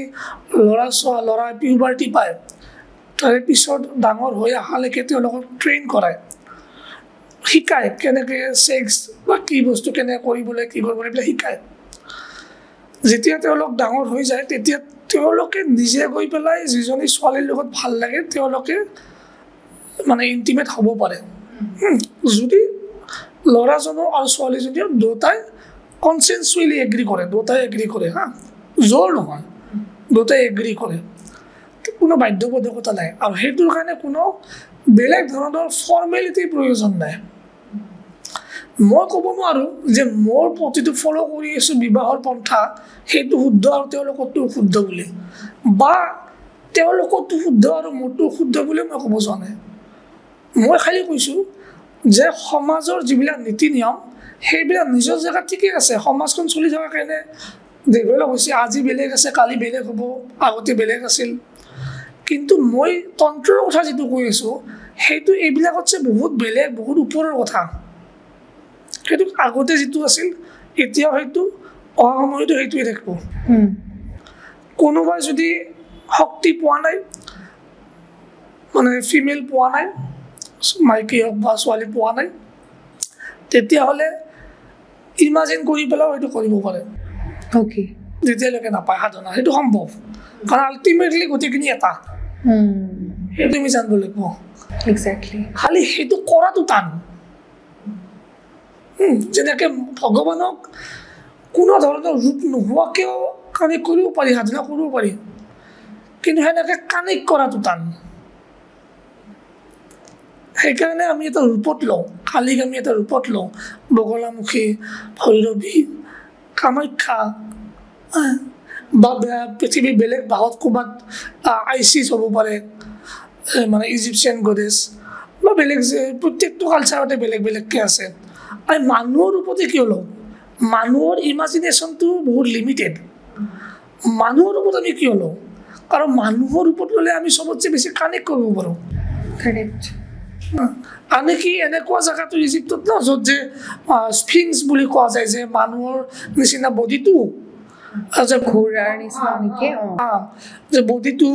ল'ৰা পিউবাৰ্টি পায়, তাৰে পিছত ডাঙৰ হৈ অহালৈকে তেওঁলোকক ট্ৰেইন কৰায়, শিকায় কেনেকৈ ছেক্স বা কি বস্তু কেনেকৈ কৰিবলৈ, কি কৰিব এইবিলাক শিকায়। যেতিয়া তেওঁলোক ডাঙৰ হৈ যায় তেতিয়া তেওঁলোকে নিজে গৈ পেলাই যিজনী ছোৱালীৰ লগত ভাল লাগে তেওঁলোকে মানে ইণ্টিমেট হ'ব পাৰে, যদি ল'ৰাজনো আৰু ছোৱালীজনীও দুটাই কনচেনচুৱেলি এগ্ৰী কৰে, দুটাই এগ্ৰী কৰে, জোৰ নহয়, দুটাই এগ্ৰী কৰে, কোনো বাধ্যবাধকতা নাই। আৰু সেইটোৰ কাৰণে কোনো বেলেগ ধৰণৰ ফৰ্মেলিটিৰ প্ৰয়োজন নাই। মই ক'ব নোৱাৰোঁ যে মোৰ প্ৰতিটো ফ'ল' কৰি আছোঁ বিবাহৰ পন্থা সেইটো শুদ্ধ আৰু তেওঁলোকৰটো শুদ্ধ বুলি, বা তেওঁলোকৰটো শুদ্ধ আৰু মোৰটো শুদ্ধ বুলি মই ক'ব যোৱা নাই। মই খালি কৈছোঁ যে সমাজৰ যিবিলাক নীতি নিয়ম সেইবিলাক নিজৰ জেগাত ঠিকেই আছে সমাজখন চলি থকাৰ কাৰণে ডেভেলপ হৈছে আজি বেলেগ আছে কালি বেলেগ হ'ব আগতে বেলেগ আছিল কিন্তু মই তন্ত্ৰৰ কথা যিটো কৈ আছোঁ সেইটো এইবিলাকতছে বহুত বেলেগ বহুত ওপৰৰ কথা সেইটো আগতে যিটো আছিল এতিয়াও সেইটো অহা সময়তো সেইটোৱে থাকিব কোনোবাই যদি শক্তি পোৱা নাই মানে ফিমেল পোৱা নাই মাইকী হওক বা ছোৱালী পোৱা নাই তেতিয়াহ'লে ইমাজিন কৰি পেলাও সেইটো কৰিব পাৰে অ'কে যেতিয়ালৈকে নাপায় সাধনা সেইটো সম্ভৱ কাৰণ আল্টিমেটলি গোটেইখিনি এটা সেইটো আমি জানিব লাগিব এক্সেক্টলি খালি সেইটো কৰাটো টান যেনেকৈ ভগৱানক কোনো ধৰণৰ ৰূপ নোহোৱাকৈও কানেক্ট কৰিব পাৰি সাধনা কৰিব পাৰি কিন্তু সেনেকৈ কানেক্ট কৰাটো টান সেইকাৰণে আমি এটা ৰূপত লওঁ কালিক আমি এটা ৰূপত লওঁ বগলামুখী ভৈৰৱী কামাখ্যা বা পৃথিৱীৰ বেলেগ ভাগত ক'ৰবাত আইচিছ হ'ব পাৰে মানে ইজিপচিয়ান গডেছ বা বেলেগ যে প্ৰত্যেকটো কালচাৰতে বেলেগ বেলেগকৈ আছে আৰু মানুহৰ ৰূপতে কিয় লওঁ মানুহৰ ইমাজিনেশ্যনটো বহুত লিমিটেড মানুহৰ ৰূপত আমি কিয় লওঁ কাৰণ মানুহৰ ৰূপত ল'লে আমি চবতছে বেছি কানেক্ট কৰিব পাৰোঁ কাৰেক্ট আনকি এনেকুৱা জেগাটো ইজিপ্তত ন য'ত যে স্ফিংছ বুলি কোৱা যায় যে মানুহৰ নিচিনা বডিটো যে ঘোঁৰাৰ নিচিনা নেকি যে বডিটো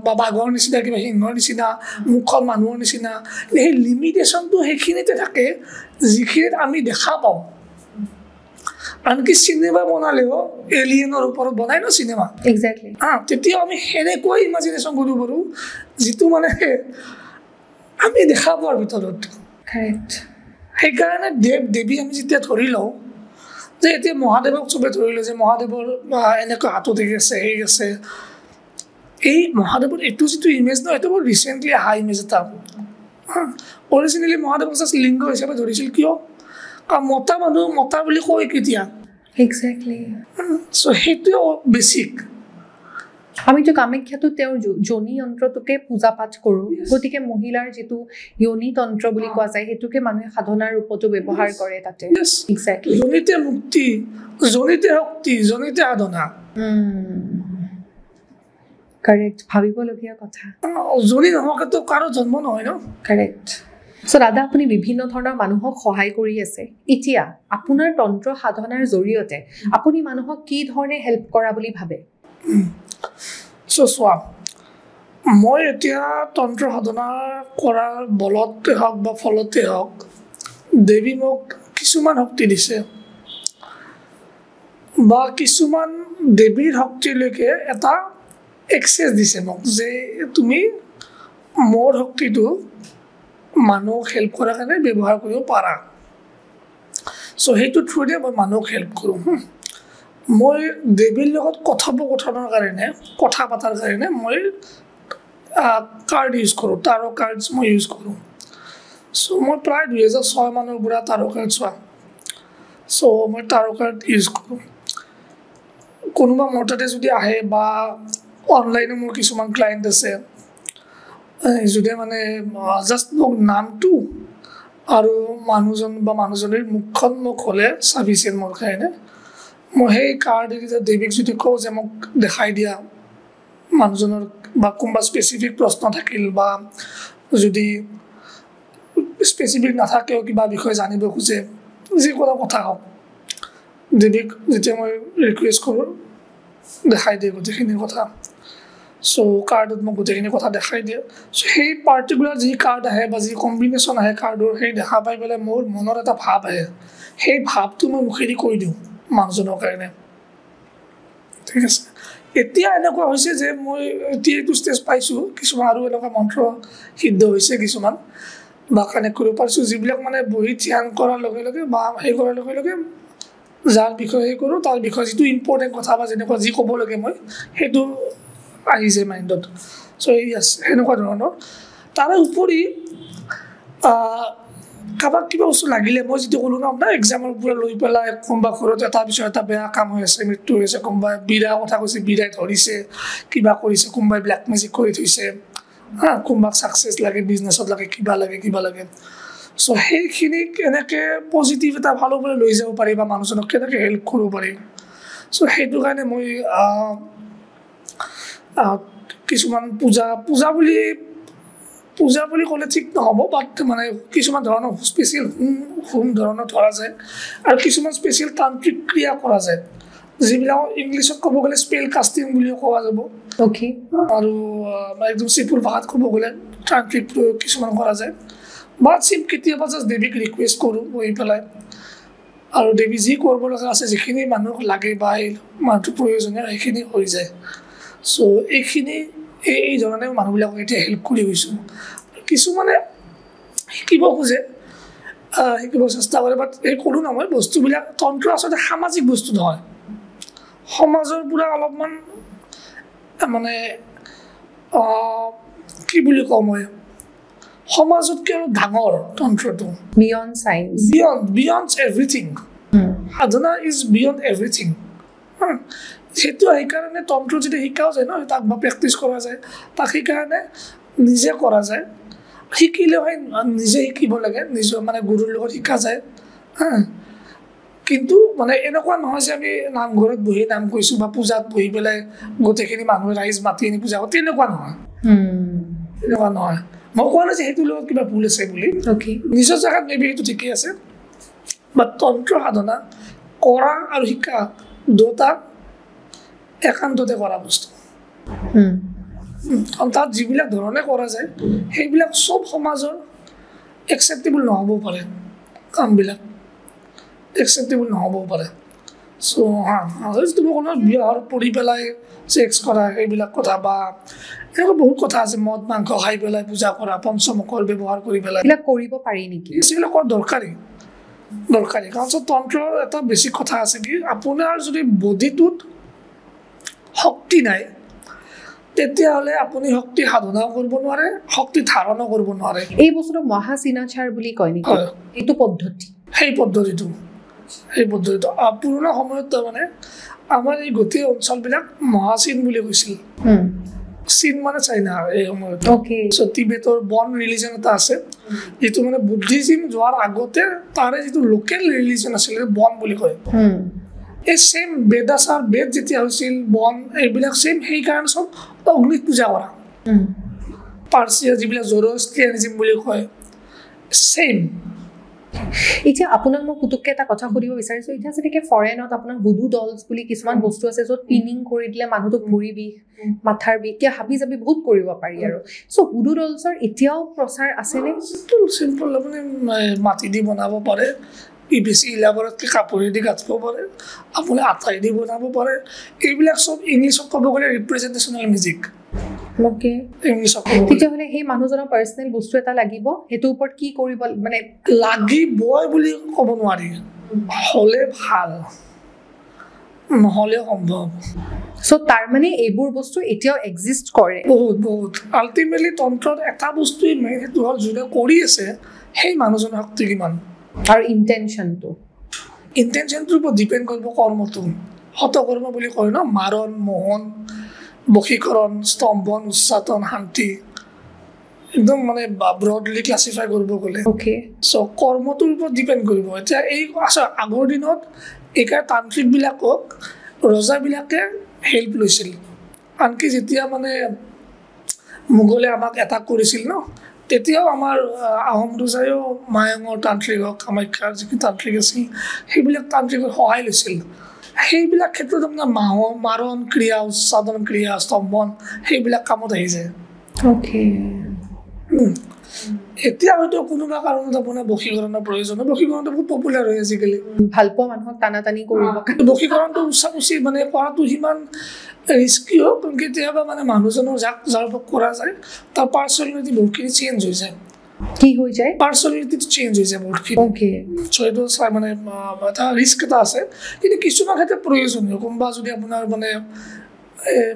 বা বাঘৰ নিচিনা কিবা সিংহৰ নিচিনা মুখখন মানুহৰ নিচিনা সেই লিমিটেশ্যনটো সেইখিনিতে থাকে যিখিনিত আমি দেখা পাওঁ আনকি চিনেমা বনালেও এলিয়েনৰ ওপৰত বনাই ন চিনেমা এক্সেক্টলি তেতিয়াও আমি সেনেকৈ ইমাজিনেশ্যন কৰিব পাৰোঁ যিটো মানে আমি দেখা পোৱাৰ ভিতৰত কাৰেক্ট সেইকাৰণে দেৱ দেৱী আমি যেতিয়া ধৰি লওঁ যে এতিয়া মহাদেৱক চবে ধৰি লওঁ যে মহাদেৱৰ এনেকৈ হাতত আছে সেই আছে এই মহাদেৱৰ এইটো যিটো ইমেজ ন এইটো বহুত ৰিচেণ্টলি অহা ইমেজ এটা অৰিজিনেলি মহাদেৱক জাষ্ট লিংগ হিচাপে ধৰিছিল কিয় কাৰণ মতা মানুহ মতা বুলি কয় কেতিয়া এক্সেক্টলি চ' সেইটোৱে বেছিক আমিতো কামাখ্যাটো তেওঁৰ যোনি যন্ত্ৰটোকে পূজা পাঠ কৰোঁ গতিকে মহিলাৰ যিটো যোনি তন্ত্ৰ বুলি কোৱা যায় সেইটোকে মানুহে সাধনাৰ ৰূপতো ব্যৱহাৰ কৰে তাতে এক্সেক্টলি যোনিতে মুক্তি যোনিতে শক্তি যোনিতে সাধনা কাৰেক্ট ভাবিবলগীয়া কথা যোনি নোহোৱাকেতো কাৰো জন্ম নহয় ন কাৰেক্ট চ' দাদা আপুনি বিভিন্ন ধৰণৰ মানুহক সহায় কৰি আছে এতিয়া আপোনাৰ তন্ত্ৰ সাধনাৰ জৰিয়তে আপুনি মানুহক কি ধৰণে হেল্প কৰা বুলি ভাবে চ' চোৱা মই এতিয়া তন্ত্ৰ সাধনা কৰাৰ বলতে হওক বা ফলতে হওক দেৱী মোক কিছুমান শক্তি দিছে বা কিছুমান দেৱীৰ শক্তিলৈকে এটা এক্সেছ দিছে মোক যে তুমি মোৰ শক্তিটো মানুহক হেল্প কৰাৰ কাৰণে ব্যৱহাৰ কৰিব পাৰা চ' সেইটো থ্ৰুৰে মই মানুহক হেল্প কৰোঁ মই দেৱীৰ লগত কথোপকথনৰ কাৰণে কথা পতাৰ কাৰণে মই কাৰ্ড ইউজ কৰোঁ টাৰো কাৰ্ডছ মই ইউজ কৰোঁ চ' মই প্ৰায় 2006 মানৰ পৰা টাৰো কাৰ্ড চোৱা চ' মই টাৰো কাৰ্ড ইউজ কৰোঁ কোনোবা মোৰ তাতে যদি আহে বা অনলাইনে মোৰ কিছুমান ক্লায়েণ্ট আছে যদি মানে জাষ্ট মোক নামটো আৰু মানুহজন বা মানুহজনীৰ মুখখন মোক হ'লে চাফিচিয়েণ্ট মোৰ কাৰণে মই সেই কাৰ্ডকেইটা দেৱীক যদি কওঁ যে মোক দেখাই দিয়া মানুহজনৰ বা কোনোবা স্পেচিফিক প্ৰশ্ন থাকিল বা যদি স্পেচিফিক নাথাকেও কিবা বিষয়ে জানিব খোজে যিকোনো কথা হওক দেৱীক যেতিয়া মই ৰিকুৱেষ্ট কৰোঁ দেখাই দিয়ে গোটেইখিনি কথা চ' কাৰ্ডত মোক গোটেইখিনি কথা দেখাই দিয়ে চ' সেই পাৰ্টিকুলাৰ যি কাৰ্ড আহে বা যি কম্বিনেশ্যন আহে কাৰ্ডৰ সেই দেখা পাই পেলাই মোৰ মনত এটা ভাৱ আহে সেই ভাৱটো মই মুখেদি কৈ দিওঁ মানুহজনৰ কাৰণে ঠিক আছে এতিয়া এনেকুৱা হৈছে যে মই এতিয়া এইটো ষ্টেজ পাইছোঁ কিছুমান আৰু এনেকুৱা মন্ত্ৰ সিদ্ধ হৈছে কিছুমান বা কানেক্ট কৰিব পাৰিছোঁ যিবিলাক মানে বহি ধ্যান কৰাৰ লগে লগে বা সেই কৰাৰ লগে লগে যাৰ বিষয়ে সেই কৰোঁ তাৰ বিষয়ে যিটো ইম্পৰ্টেণ্ট কথা বা যেনেকুৱা যি ক'ব লাগে মই সেইটো আহি যায় মাইণ্ডত চ' এই আছে সেনেকুৱা ধৰণৰ তাৰে উপৰি কাৰোবাক কিবা বস্তু লাগিলে মই যিটো ক'লোঁ ন আপোনাৰ এক্সামৰ পৰা লৈ পেলাই কোনোবা ঘৰত এটাৰ পিছত এটা বেয়া কাম হৈ আছে মৃত্যু হৈ আছে কোনোবাই বিৰা কথা কৈছে বিৰাই ধৰিছে কিবা কৰিছে কোনোবাই ব্লেক মেজিক কৰি থৈছে কোনোবাক ছাকচেছ লাগে বিজনেছত লাগে কিবা লাগে চ' সেইখিনিক এনেকৈ পজিটিভ এটা ভাললৈ লৈ যাব পাৰি বা মানুহজনক কেনেকৈ হেল্প কৰিব পাৰি চ' সেইটো কাৰণে মই কিছুমান পূজা বুলি ক'লে ঠিক নহ'ব বাট মানে কিছুমান ধৰণৰ স্পেচিয়েল হোম ধৰণৰ ধৰা যায় আৰু কিছুমান স্পেচিয়েল তান্ত্ৰিক ক্ৰিয়া কৰা যায় যিবিলাক ইংলিছত ক'ব গ'লে স্পেল কাষ্টিং বুলিও কোৱা যাব অ'কে আৰু একদম চিম্পুল ভাষাত ক'ব গ'লে তান্ত্ৰিক প্ৰয়োগ কিছুমান কৰা যায় বা কেতিয়াবা জাষ্ট দেৱীক ৰিকুৱেষ্ট কৰোঁ বহি পেলাই আৰু দেৱী যি কৰিব লগা আছে যিখিনি মানুহক লাগে বা মানুহটো প্ৰয়োজনীয় সেইখিনি হৈ যায় চ' এইখিনি এই ধৰণে মানুহবিলাকক এতিয়া হেল্প কৰি গৈছোঁ কিছুমানে শিকিব খোজে শিকিব চেষ্টা কৰে বাট এই ক'লোঁ নহয় বস্তুবিলাক তন্ত্ৰ আচলতে সামাজিক বস্তু নহয় সমাজৰ পৰা অলপমান মানে কি বুলি কওঁ মই সমাজতকৈ অলপ ডাঙৰ তন্ত্ৰটো বিয়ণ্ড চাইন্স বিয়ণ্ড এভৰিথিং সাধনা ইজ বিয়ণ্ড এভৰিথিং সেইটো সেইকাৰণে তন্ত্ৰ যেতিয়া শিকাও যায় ন তাক বা প্ৰেক্টিচ কৰা যায় তাক সেইকাৰণে নিজে কৰা যায় শিকিলেও হয় নিজে শিকিব লাগে নিজৰ মানে গুৰুৰ লগত শিকা যায় কিন্তু মানে এনেকুৱা নহয় যে আমি নামঘৰত বহি নাম কৈছোঁ বা পূজাত বহি পেলাই গোটেইখিনি মানুহে ৰাইজ মাতি আনি পূজা কৰে তেনেকুৱা নহয় মই কোৱা নাই যে সেইটোৰ লগত কিবা ভুল আছে বুলি নিজৰ জেগাত মেবি সেইটো ঠিকেই আছে বা তন্ত্ৰ সাধনা কৰা আৰু শিকা দুটা একান্ততে কৰা বস্তু আৰু তাত যিবিলাক ধৰণে কৰা যায় সেইবিলাক চব সমাজৰ একচেপ্টেবল নহ'ব পাৰে কামবিলাক একচেপ্টেবল নহ'ব পাৰে চ' তুমি কোনো বিয়াৰ পৰি পেলাই চেক্স কৰা সেইবিলাক কথা বা এনেকুৱা বহুত কথা আছে মদ মাংস খাই পেলাই পূজা কৰা পঞ্চমুখৰ ব্যৱহাৰ কৰি পেলাই এইবিলাক কৰিব পাৰি নেকি সেইবিলাক কৰা দৰকাৰী কাৰণ তন্ত্ৰৰ এটা বেছি কথা আছে কি আপোনাৰ যদি বডিটোত শক্তি নাই তেতিয়াহ'লে আপুনি শক্তি সাধনাও কৰিব নোৱাৰে শক্তি ধাৰণো কৰিব নোৱাৰে এই বস্তুটো মহাচিনাচাৰ বুলি কয় নেকি এইটো পদ্ধতি সেই পদ্ধতিটো পুৰণা সময়ত তাৰমানে আমাৰ এই গোটেই অঞ্চলবিলাক মহাচিন বুলি কৈছিল চীন মানে চাইনা এই সময়ত টিবেটৰ বন ৰিলিজন এটা আছে যিটো মানে বুদ্ধিজিম যোৱাৰ আগতে তাৰে যিটো লোকেল ৰিলিজন আছিল বন বুলি কয় এই ছেইম বেদাচাৰ বেদ যেতিয়া হৈছিল বন এইবিলাক ছেইম সেইকাৰণে চব অগ্নিক পূজা কৰা পাৰ্চিয়া যিবিলাক জৰ'ষ্ট্ৰিয়ানিজিম বুলি কয় ছেইম এতিয়া আপোনাক মই পুতুককৈ এটা কথা সুধিব বিচাৰিছোঁ এতিয়া যেনেকৈ ফৰেনত আপোনাৰ ভুডু ডলছ বুলি কিছুমান বস্তু আছে য'ত পিনিং কৰি দিলে মানুহটোক ভৰি বিষ মাথাৰ বিষ হাবি জাবি বহুত কৰিব পাৰি আৰু চ' ভুডু ডলছৰ এতিয়াও প্ৰচাৰ আছেনে চিম্পল আপুনি মাটি দি বনাব পাৰে PVC ইলাবৰতকৈ কাপোৰেদি গাঁঠিব পাৰে আপুনি আঠাইদি বনাব পাৰে এইবিলাক চব ইংলিছত ক'ব গ'লে ৰিপ্ৰেজেণ্টেশ্যনেল মিউজিক তেতিয়াহ'লে সেই মানুহজনৰ পাৰ্চনেল বস্তু এটা লাগিব সেইটোৰ ওপৰত কি কৰিব মানে লাগিবই বুলি ক'ব নোৱাৰি হ'লে ভাল নহ'লে সম্ভৱ চ' তাৰমানে এইবোৰ বস্তু এতিয়াও এক্সিষ্ট কৰে বহুত আল্টিমেটলি তন্ত্ৰত এটা বস্তুৱেই মেইন সেইটো হ'ল যোনে কৰি আছে সেই মানুহজনৰ শক্তি কিমান আৰু ইণ্টেনশ্যনটোৰ ওপৰত ডিপেণ্ড কৰিব কৰ্মটো শতকৰ্ম বুলি কয় ন মাৰণ মোহন বশীকৰণ স্তম্ভন উচ্চাটন শান্তি একদম মানে ব্ৰডলি ক্লাছিফাই কৰিব গ'লে চ' কৰ্মটোৰ ওপৰত ডিপেণ্ড কৰিব এতিয়া এই আগৰ দিনত এইকাৰণে তান্ত্ৰিকবিলাকক ৰজাবিলাকে হেল্প লৈছিল আনকি যেতিয়া মানে মোগলে আমাক এটাক কৰিছিল ন তেতিয়াও আমাৰ আহোম ৰজাইও মায়ঙৰ তান্ত্ৰিক হওক কামাখ্যাৰ যিখিনি তান্ত্ৰিক আছিল সেইবিলাক তান্ত্ৰিকৰ সহায় লৈছিল সেইবিলাক ক্ষেত্ৰত আপোনাৰ মাৰণ ক্ৰিয়া উচ্চাদন ক্ৰিয়া স্তম্ভন সেইবিলাক কামত আহি যায় এতিয়া হয়তো কোনোবা কাৰণত আপোনাৰ বশীকৰণৰ প্ৰয়োজন বশীকৰণটো বহুত পপুলাৰ হয় আজিকালি ভাল পোৱা মানুহক টানা টানি কৰিব বশীকৰণটো উচ্চাকুচি মানে কৰাটো সিমান ৰিস্কিও কাৰণ কেতিয়াবা মানে মানুহজনৰ যাৰ ওপৰত কৰা যায় তাৰ পাৰ্চনেলিটি বহুতখিনি চেঞ্জ হৈ যায় কি হৈ যায় পাৰ্চনেলিটিটো চেঞ্জ হৈ যায় বহুতখিনি চ' এইটো চাই মানে এটা ৰিস্ক এটা আছে কিন্তু কিছুমান ক্ষেত্ৰত প্ৰয়োজনীয় কোনোবা যদি আপোনাৰ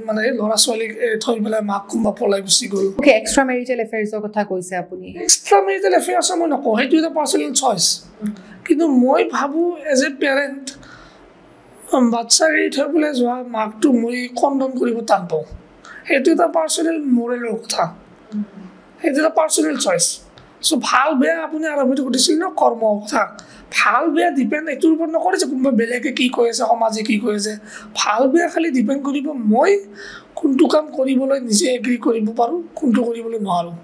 মানে ল'ৰা ছোৱালীক থৈ পেলাই মাক কোনোবা পলাই গুচি গ'ল এক্সট্ৰা মেৰিটেল এফেয়াৰ্ছৰ কথা কৈছে আপুনি এক্সট্ৰা মেৰিটেল এফেয়াৰ্ছ মই নকওঁ সেইটো এটা পাৰ্চনেল চইচ কিন্তু মই ভাবোঁ এজ এ পেৰেণ্ট বাচ্চাক এৰি থৈ পেলাই যোৱা মাকটো মই কণ্ডন কৰিব টান পাওঁ সেইটো এটা পাৰ্চনেল মৰেলৰ কথা সেইটো এটা পাৰ্চনেল চইচ চ' ভাল বেয়া আপুনি আৰম্ভণি সুধিছিল ন কৰ্ম কথা ভাল বেয়া ডিপেণ্ড এইটোৰ ওপৰত নকৰে যে কোনোবা বেলেগে কি কৈ আছে সমাজে কি কৈ আছে ভাল বেয়া খালি ডিপেণ্ড কৰিব মই কোনটো কাম কৰিবলৈ নিজে এগ্ৰী কৰিব পাৰোঁ কোনটো কৰিবলৈ নোৱাৰোঁ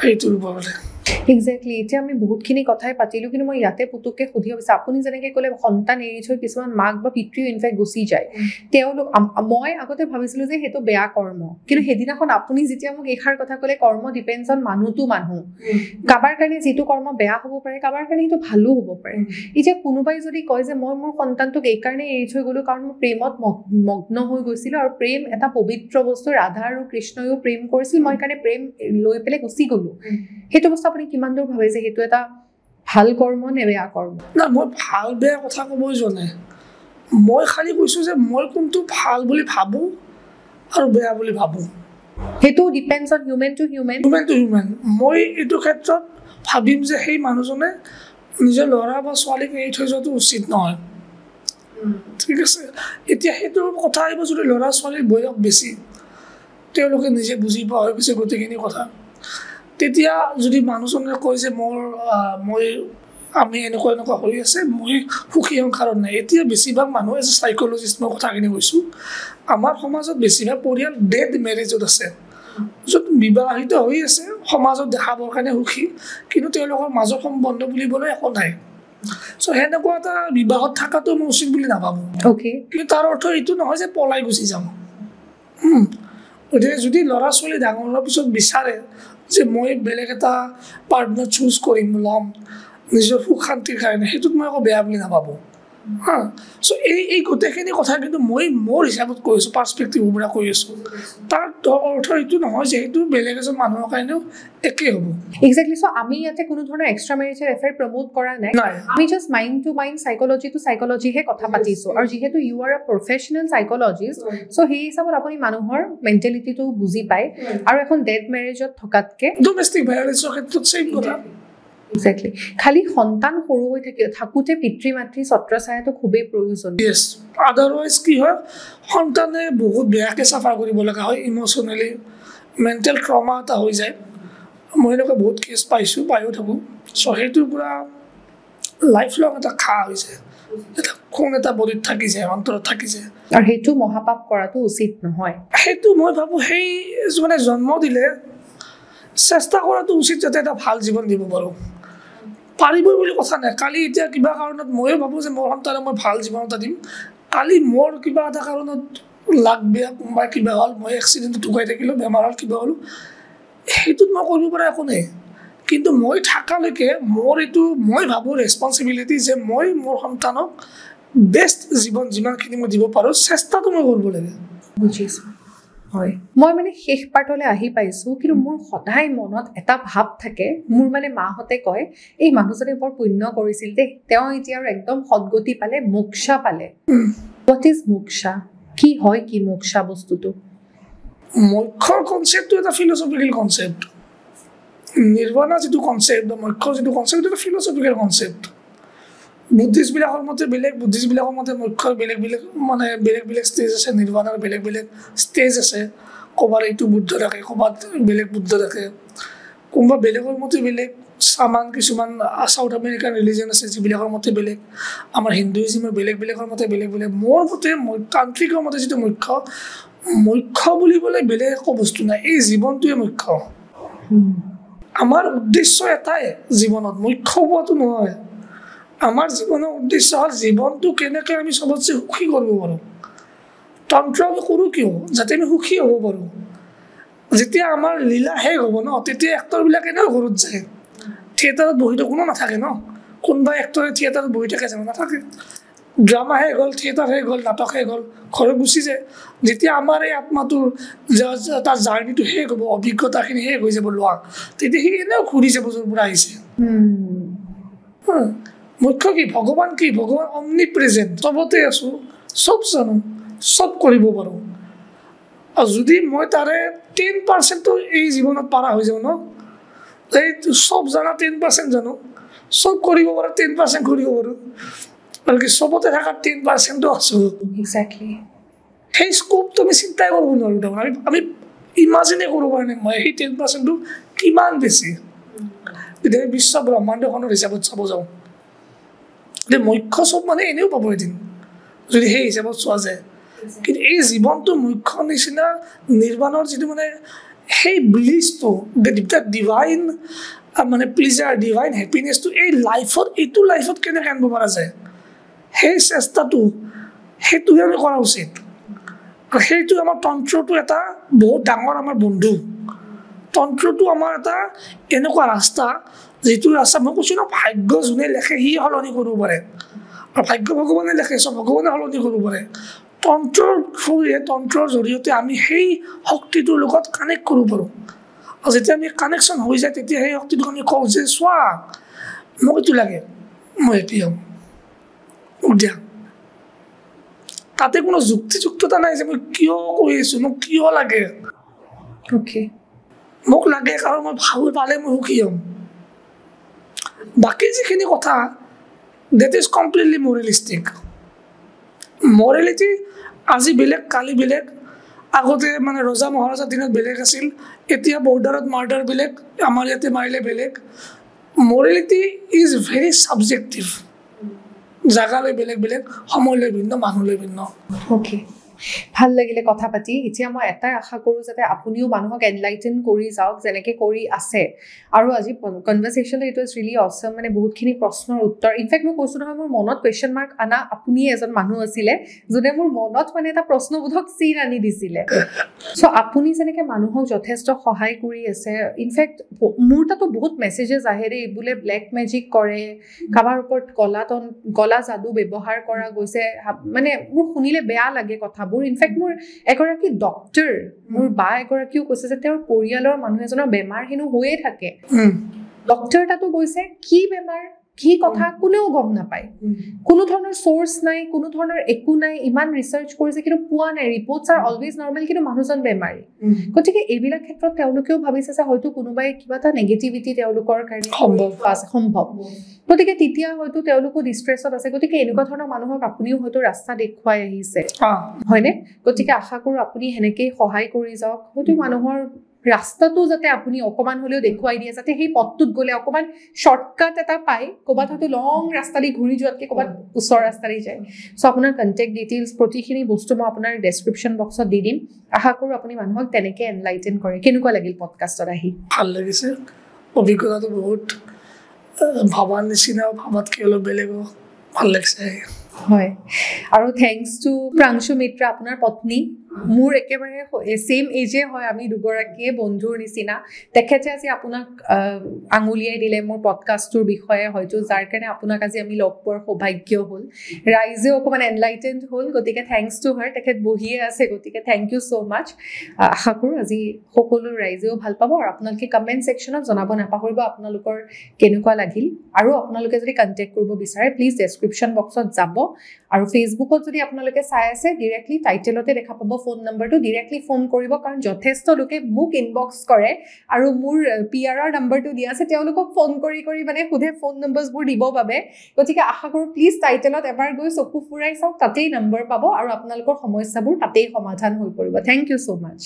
সেইটোৰ ওপৰতে এক্সেক্টলি এতিয়া আমি বহুতখিনি কথাই পাতিলোঁ কিন্তু মই ইয়াতে পুতুককৈ সুধিব বিচাৰোঁ আপুনি যেনেকৈ ক'লে সন্তান এৰি থৈ কিছুমান মাক বা পিতৃও ইনফেক্ট গুচি যায় তেওঁলোক মই আগতে ভাবিছিলোঁ যে সেইটো বেয়া কৰ্ম কিন্তু সেইদিনাখন আপুনি যেতিয়া মোক এইষাৰ কথা ক'লে কৰ্ম ডিপেণ্ডছ অন মানুহটো মানুহ কাৰোবাৰ কাৰণে যিটো কৰ্ম বেয়া হ'ব পাৰে কাৰোবাৰ কাৰণে সেইটো ভালো হ'ব পাৰে এতিয়া কোনোবাই যদি কয় যে মই মোৰ সন্তানটোক এইকাৰণে এৰি থৈ গ'লোঁ কাৰণ মই প্ৰেমত মগ্ন হৈ গৈছিলোঁ আৰু প্ৰেম এটা পবিত্ৰ বস্তু ৰাধা আৰু কৃষ্ণইও প্ৰেম কৰিছিল মই সেইকাৰণে প্ৰেম লৈ পেলাই গুচি গ'লোঁ সেইটো বস্তু আপুনি কিমান দূৰ ভাবে যে সেইটো এটা ভাল কৰ্ম নে বেয়া কৰ্ম না মই ভাল বেয়া কথা ক'বই যোৱা নাই মই খালি কৈছোঁ যে মই কোনটো ভাল বুলি ভাবোঁ আৰু বেয়া বুলি ভাবোঁ সেইটো depends on human to human মই এইটো ক্ষেত্ৰত ভাবিম যে সেই মানুহজনে নিজৰ ল'ৰা বা ছোৱালীক এৰি থৈ যোৱাটো উচিত নহয় ঠিক আছে এতিয়া সেইটো কথা আহিব যদি ল'ৰা ছোৱালীৰ বয়স বেছি তেওঁলোকে নিজে বুজি পোৱা হৈ গৈছে গোটেইখিনি কথা তেতিয়া যদি মানুহজনে কয় যে আমি এনেকুৱা হৈ আছে মই সুখী সংসাৰত নাই এতিয়া বেছিভাগ মানুহ এজ এ চাইক'লজিষ্ট মই কথাখিনি কৈছোঁ আমাৰ সমাজত বেছিভাগ পৰিয়াল ডেড মেৰেজত আছে য'ত বিবাহিত হৈ আছে সমাজত দেখাবৰ কাৰণে সুখী কিন্তু তেওঁলোকৰ মাজৰ সম্বন্ধ বুলিবলৈ একো নাই চ' সেনেকুৱা এটা বিবাহত থকাটো মই উচিত বুলি নাভাবোঁ কিন্তু তাৰ অৰ্থ এইটো নহয় যে পলাই গুচি যাম গতিকে যদি ল'ৰা ছোৱালী ডাঙৰ হোৱাৰ পিছত বিচাৰে যে মই বেলেগ এটা পাৰ্টনাৰ চুজ কৰিম ল'ম নিজৰ সুখ শান্তিৰ কাৰণে সেইটোত মই একো বেয়া বুলি নাভাবোঁ চ' এই গোটেইখিনি কথা কিন্তু মই মোৰ হিচাপত কৈ আছোঁ পাৰ্চপেক্টিভৰ পৰা কৈ আছোঁ তাৰ অৰ্থ এইটো নহয় যে সেইটো বেলেগ এজন মানুহৰ কাৰণেও একেই হ'ব এক্সেক্টলি চ' আমি ইয়াতে কোনো ধৰণৰ এক্সট্ৰা মেৰিটেল এফেয়াৰ প্ৰমোট কৰা নাই আমি just mind to mind psychology to চাইক'লজিহে কথা পাতিছোঁ আৰু যিহেতু you are a professional psychologist so' সেই হিচাপত আপুনি মানুহৰ মেণ্টেলিটিটো বুজি পায় আৰু এখন ডেড মেৰেজত থকাতকৈ ডমেষ্টিক ভায়লেঞ্চৰ ক্ষেত্ৰত চেম কথা এক্সেক্টলি খালি সন্তান সৰু হৈ থাকোঁতে পিতৃ মাতৃ ছত্ৰছায়াটো খুবেই প্ৰয়োজন আদাৰৱাইজ কি হয় সন্তানে বহুত বেয়াকৈ চাফা কৰিব লগা হয় ইম'চনেলি মেণ্টেল ট্ৰমা এটা হৈ যায় মই এনেকুৱা বহুত কেছ পায়ো থাকোঁ চ' সেইটোৰ পৰা লাইফ লং এটা ঘা হৈ যায় এটা খুন এটা বডিত থাকি যায় অন্তৰত থাকি যায় আৰু সেইটো মহাপাপ কৰাটো উচিত নহয় সেইটো মই ভাবোঁ সেই মানে জন্ম দিলে চেষ্টা কৰাটো উচিত যাতে এটা ভাল জীৱন দিব পাৰোঁ পাৰিবই বুলি কথা নাই কালি এতিয়া কিবা কাৰণত ময়ো ভাবোঁ যে মোৰ সন্তানক মই ভাল জীৱন এটা দিম কালি মোৰ কিবা এটা কাৰণত লাগ বেয়া কোনোবাই কিবা হ'ল মই এক্সিডেণ্টত ঢুকাই থাকিলোঁ বেমাৰ হ'ল কিবা হ'লোঁ সেইটোত মই কৰিব পৰা একো নাই কিন্তু মই থাকালৈকে মোৰ এইটো মই ভাবোঁ ৰেচপনচিবিলিটি যে মই মোৰ সন্তানক বেষ্ট জীৱন যিমানখিনি মই দিব পাৰোঁ চেষ্টাটো মই কৰিব লাগে বুজিছোঁ হয় মই মানে শেষ পাৰ্টলৈ আহি পাইছোঁ কিন্তু মোৰ সদায় মনত এটা ভাৱ থাকে মোৰ মানে মাহঁতে কয় এই মানুহজনে বৰ পুণ্য কৰিছিল দেই তেওঁ এতিয়া আৰু একদম সদগতি পালে মোক্ষা পালে হোৱাট ইজ মোক্ষা কি হয় কি মোক্ষা বস্তুটো মোক্ষৰ কনচেপ্টটো এটা ফিলচফিকেল কনচেপ্ট নিৰ্বাণা যিটো কনচেপ্ট বা মোক্ষৰ যিটো কনচেপ্ট এটা ফিলচফিকেল কনচেপ্ট বুদ্ধিষ্টবিলাকৰ মতে বেলেগ বুদ্ধিষ্টবিলাকৰ মতে মোক্ষৰ বেলেগ বেলেগ ষ্টেজ আছে নিৰ্বাণৰ বেলেগ ষ্টেজ আছে ক'ৰবাত এইটো বুদ্ধ থাকে ক'ৰবাত বেলেগ বুদ্ধ থাকে কোনোবা বেলেগৰ মতে বেলেগ চামান কিছুমান চাউথ আমেৰিকান ৰিলিজন আছে যিবিলাকৰ মতে বেলেগ আমাৰ হিন্দুইজিমৰ বেলেগৰ মতে বেলেগ মোৰ মতে তান্ত্ৰিকৰ মতে যিটো মুখ্য বুলিবলৈ বেলেগ একো বস্তু নাই এই জীৱনটোৱে মুখ্য আমাৰ উদ্দেশ্য এটাই জীৱনত মুখ্য হোৱাটো নহয় আমাৰ জীৱনৰ উদ্দেশ্য হ'ল জীৱনটো কেনেকৈ আমি চবতছে সুখী কৰিব পাৰোঁ তন্ত্ৰ আমি কৰোঁ কিয় যাতে আমি সুখী হ'ব পাৰোঁ যেতিয়া আমাৰ লীলা শেষ হ'ব ন তেতিয়া এক্টৰবিলাক এনেও ঘৰত যায় থিয়েটাৰত বহিতো কোনো নাথাকে ন কোনোবা এক্টৰে থিয়েটাৰত বহি থাকে জানো নাথাকে ড্ৰামা শেষ হ'ল থিয়েটাৰ শেষ হ'ল নাটক শেষ হ'ল ঘৰত গুচি যায় যেতিয়া আমাৰ এই আত্মাটোৰ তাৰ জাৰ্ণিটো শেষ হ'ব অভিজ্ঞতাখিনি শেষ হৈ যাব লোৱা তেতিয়া সি এনেও ঘূৰি যাব য'ৰ পৰা আহিছে মুখ্য কি ভগৱান অমনি প্ৰেজেণ্ট চবতে আছোঁ চব জানো চব কৰিব পাৰোঁ আৰু যদি মই তাৰে 10%টো এই জীৱনত পাৰা হৈ যাওঁ ন এই চব জানা 10% জানো চব কৰিব পাৰোঁ 10% কৰিব পাৰোঁ আৰু কি চবতে থকা 10%টো আছোঁ এক্সেক্টলি সেই স্কোপটো আমি চিন্তাই কৰিব নোৱাৰোঁ তাৰমানে আমি ইমাজিনে কৰিব পৰা নাই মই সেই 10%টো কিমান বেছি গতিকে বিশ্ব ব্ৰহ্মাণ্ডখনৰ হিচাপত চাব যাওঁ গতিকে মুখ্য চব মানে এনেও পাব এদিন যদি সেই হিচাপত চোৱা যায় কিন্তু এই জীৱনটো মুখ্য নিচিনা নিৰ্বাণৰ যিটো মানে সেই ব্লিছটো ডিভাইন মানে প্লিজাৰ ডিভাইন হেপিনেছটো এই লাইফত এইটো লাইফত কেনেকৈ আনিব পৰা যায় সেই চেষ্টাটো সেইটোহে আমি কৰা উচিত সেইটো আমাৰ তন্ত্ৰটো এটা বহুত ডাঙৰ আমাৰ বন্ধু তন্ত্ৰটো আমাৰ এটা এনেকুৱা ৰাস্তা যিটো ৰাস্তা মই কৈছোঁ ন ভাগ্য যোনে লেখে সি সলনি কৰিব পাৰে আৰু ভাগ্য ভগৱানে লেখে চব ভগৱানে সলনি কৰিব পাৰে তন্ত্ৰৰ থ্ৰুৰে তন্ত্ৰৰ জৰিয়তে আমি সেই শক্তিটোৰ লগত কানেক্ট কৰিব পাৰোঁ আৰু যেতিয়া আমি কানেকশ্যন হৈ যায় তেতিয়া সেই শক্তিটোক আমি কওঁ যে চোৱা মোক এইটো লাগে মই এটি হ'ম দিয়া তাতে কোনো যুক্তিযুক্ততা নাই যে মই কিয় কৰি আছোঁ মোক কিয় লাগে মোক লাগে কাৰণ মই ভাল পালে মই সুখী হ'ম বাকী যিখিনি কথা ডেট ইজ কমপ্লিটলি মৰেলিষ্টিক মৰেলিটি আজি বেলেগ কালি বেলেগ আগতে মানে ৰজা মহাৰাজাৰ দিনত বেলেগ আছিল এতিয়া বৰ্ডাৰত মাৰ্ডাৰ বেলেগ আমাৰ ইয়াতে মাৰিলে বেলেগ মৰেলিটি ইজ ভেৰি ছাবজেক্টিভ জাগালৈ বেলেগ বেলেগ সময়লৈ ভিন্ন মানুহলৈ ভিন্ন ভাল লাগিলে কথা পাতি এতিয়া মই এটাই আশা কৰোঁ যাতে আপুনিও মানুহক এনলাইটেন কৰি যাওক যেনেকৈ কৰি আছে আৰু আজি কনভাৰচেশ্যনটো ইট ৱাজ ৰিয়েলি অছম মানে বহুতখিনি প্ৰশ্নৰ উত্তৰ ইনফেক্ট মই কৈছোঁ নহয় মোৰ মনত কুৱেশ্যন মাৰ্ক আনা আপুনি এজন মানুহ আছিলে যোনে মোৰ মনত মানে এটা প্ৰশ্নবোধক চিন আনি দিছিলে চ' আপুনি যেনেকৈ মানুহক যথেষ্ট সহায় কৰি আছে ইনফেক্ট মোৰ তাতো বহুত মেছেজেছ আহে দেই বোলে ব্লেক মেজিক কৰে কাৰোবাৰ ওপৰত কলা যাদু ব্যৱহাৰ কৰা গৈছে মানে মোৰ শুনিলে বেয়া লাগে কথা ইনফেক্ট মোৰ এগৰাকী ডক্টৰ মোৰ বা এগৰাকীও কৈছে যে তেওঁৰ পৰিয়ালৰ মানুহ এজনৰ বেমাৰ হেনো হৈয়ে থাকে ডক্টৰ তাতো গৈছে কি বেমাৰ কি কথা কোনেও গম নাপায় কোনো ধৰণৰ চ'ৰ্চ নাই কোনো ধৰণৰ একো নাই ইমান ৰিচাৰ্চ কৰিছে কিন্তু পোৱা নাই ৰিপৰ্টছ আৰ অলৱেজ নৰ্মেল কিন্তু মানুহজন বেমাৰী গতিকে এইবিলাক ক্ষেত্ৰত তেওঁলোকেও ভাবিছে যে হয়তো কোনোবাই কিবা এটা নেগেটিভিটি তেওঁলোকৰ কাৰণে সম্ভৱ গতিকে তেতিয়া হয়তো তেওঁলোকো ডিষ্ট্ৰেছত আছে গতিকে এনেকুৱা ধৰণৰ মানুহক আপুনিও হয়তো ৰাস্তা দেখুৱাই আহিছে হয়নে গতিকে আশা কৰোঁ আপুনি সেনেকেই সহায় কৰি যাওক হয়তো মানুহৰ ৰাস্তাটো যাতে আপুনি অকণমান হ'লেও দেখুৱাই দিয়ে যাতে সেই পথটোত গ'লে অকণমান শ্বৰ্টকাট এটা পায় ক'ৰবাত হয়তো লং ৰাস্তা দি ঘূৰি যোৱাতকৈ ক'ৰবাত ওচৰ ৰাস্তা দি যায় চ' আপোনাৰ কণ্টেক্ট ডিটেইলছ প্ৰতিখিনি বস্তু মই আপোনাৰ ডেছক্ৰিপশ্যন বক্সত দি দিম আশা কৰোঁ আপুনি মানুহক তেনেকৈ এনলাইটেন কৰে কেনেকুৱা লাগিল পডকাষ্টত আহি ভাল লাগিছে অভিজ্ঞতাটো বহুত ভাবাৰ নিচিনা ভাবাতকৈ অলপ বেলেগ ভাল লাগিছে হয় আৰু থেংকছ টু প্ৰাংশু মিত্ৰা আপোনাৰ পত্নী মোৰ একেবাৰে ছেইম এজে হয় আমি দুগৰাকীয়ে বন্ধুৰ নিচিনা তেখেতে আজি আপোনাক আঙুলিয়াই দিলে মোৰ পডকাষ্টটোৰ বিষয়ে হয়তো যাৰ কাৰণে আপোনাক আজি আমি লগ পোৱাৰ সৌভাগ্য হ'ল ৰাইজেও অকণমান এনলাইটেণ্ড হ'ল গতিকে থেংকছ টু হাৰ তেখেত বহিয়ে আছে গতিকে থেংক ইউ ছ' মাছ আশা কৰোঁ আজি সকলো ৰাইজেও ভাল পাব আৰু আপোনালোকে কমেণ্ট ছেকশ্যনত জনাব নাপাহৰিব আপোনালোকৰ কেনেকুৱা লাগিল আৰু আপোনালোকে যদি কণ্টেক্ট কৰিব বিচাৰে প্লিজ ডেছক্ৰিপশ্যন বক্সত যাব আৰু ফেচবুকত যদি আপোনালোকে চাই আছে ডিৰেক্টলি টাইটেলতে দেখা পাব ফোন নম্বৰটো ডিৰেক্টলি ফোন কৰিব কাৰণ যথেষ্ট লোকে মোক ইনবক্স কৰে আৰু মোৰ PRR নম্বৰটো দিয়া আছে তেওঁলোকক ফোন কৰি মানে সোধে ফোন নম্বৰছবোৰ দিব বাবে গতিকে আশা কৰোঁ প্লিজ টাইটেলত এবাৰ গৈ চকু ফুৰাই চাওক তাতেই নম্বৰ পাব আৰু আপোনালোকৰ সমস্যাবোৰ তাতেই সমাধান হৈ পৰিব থেংক ইউ ছ' মাছ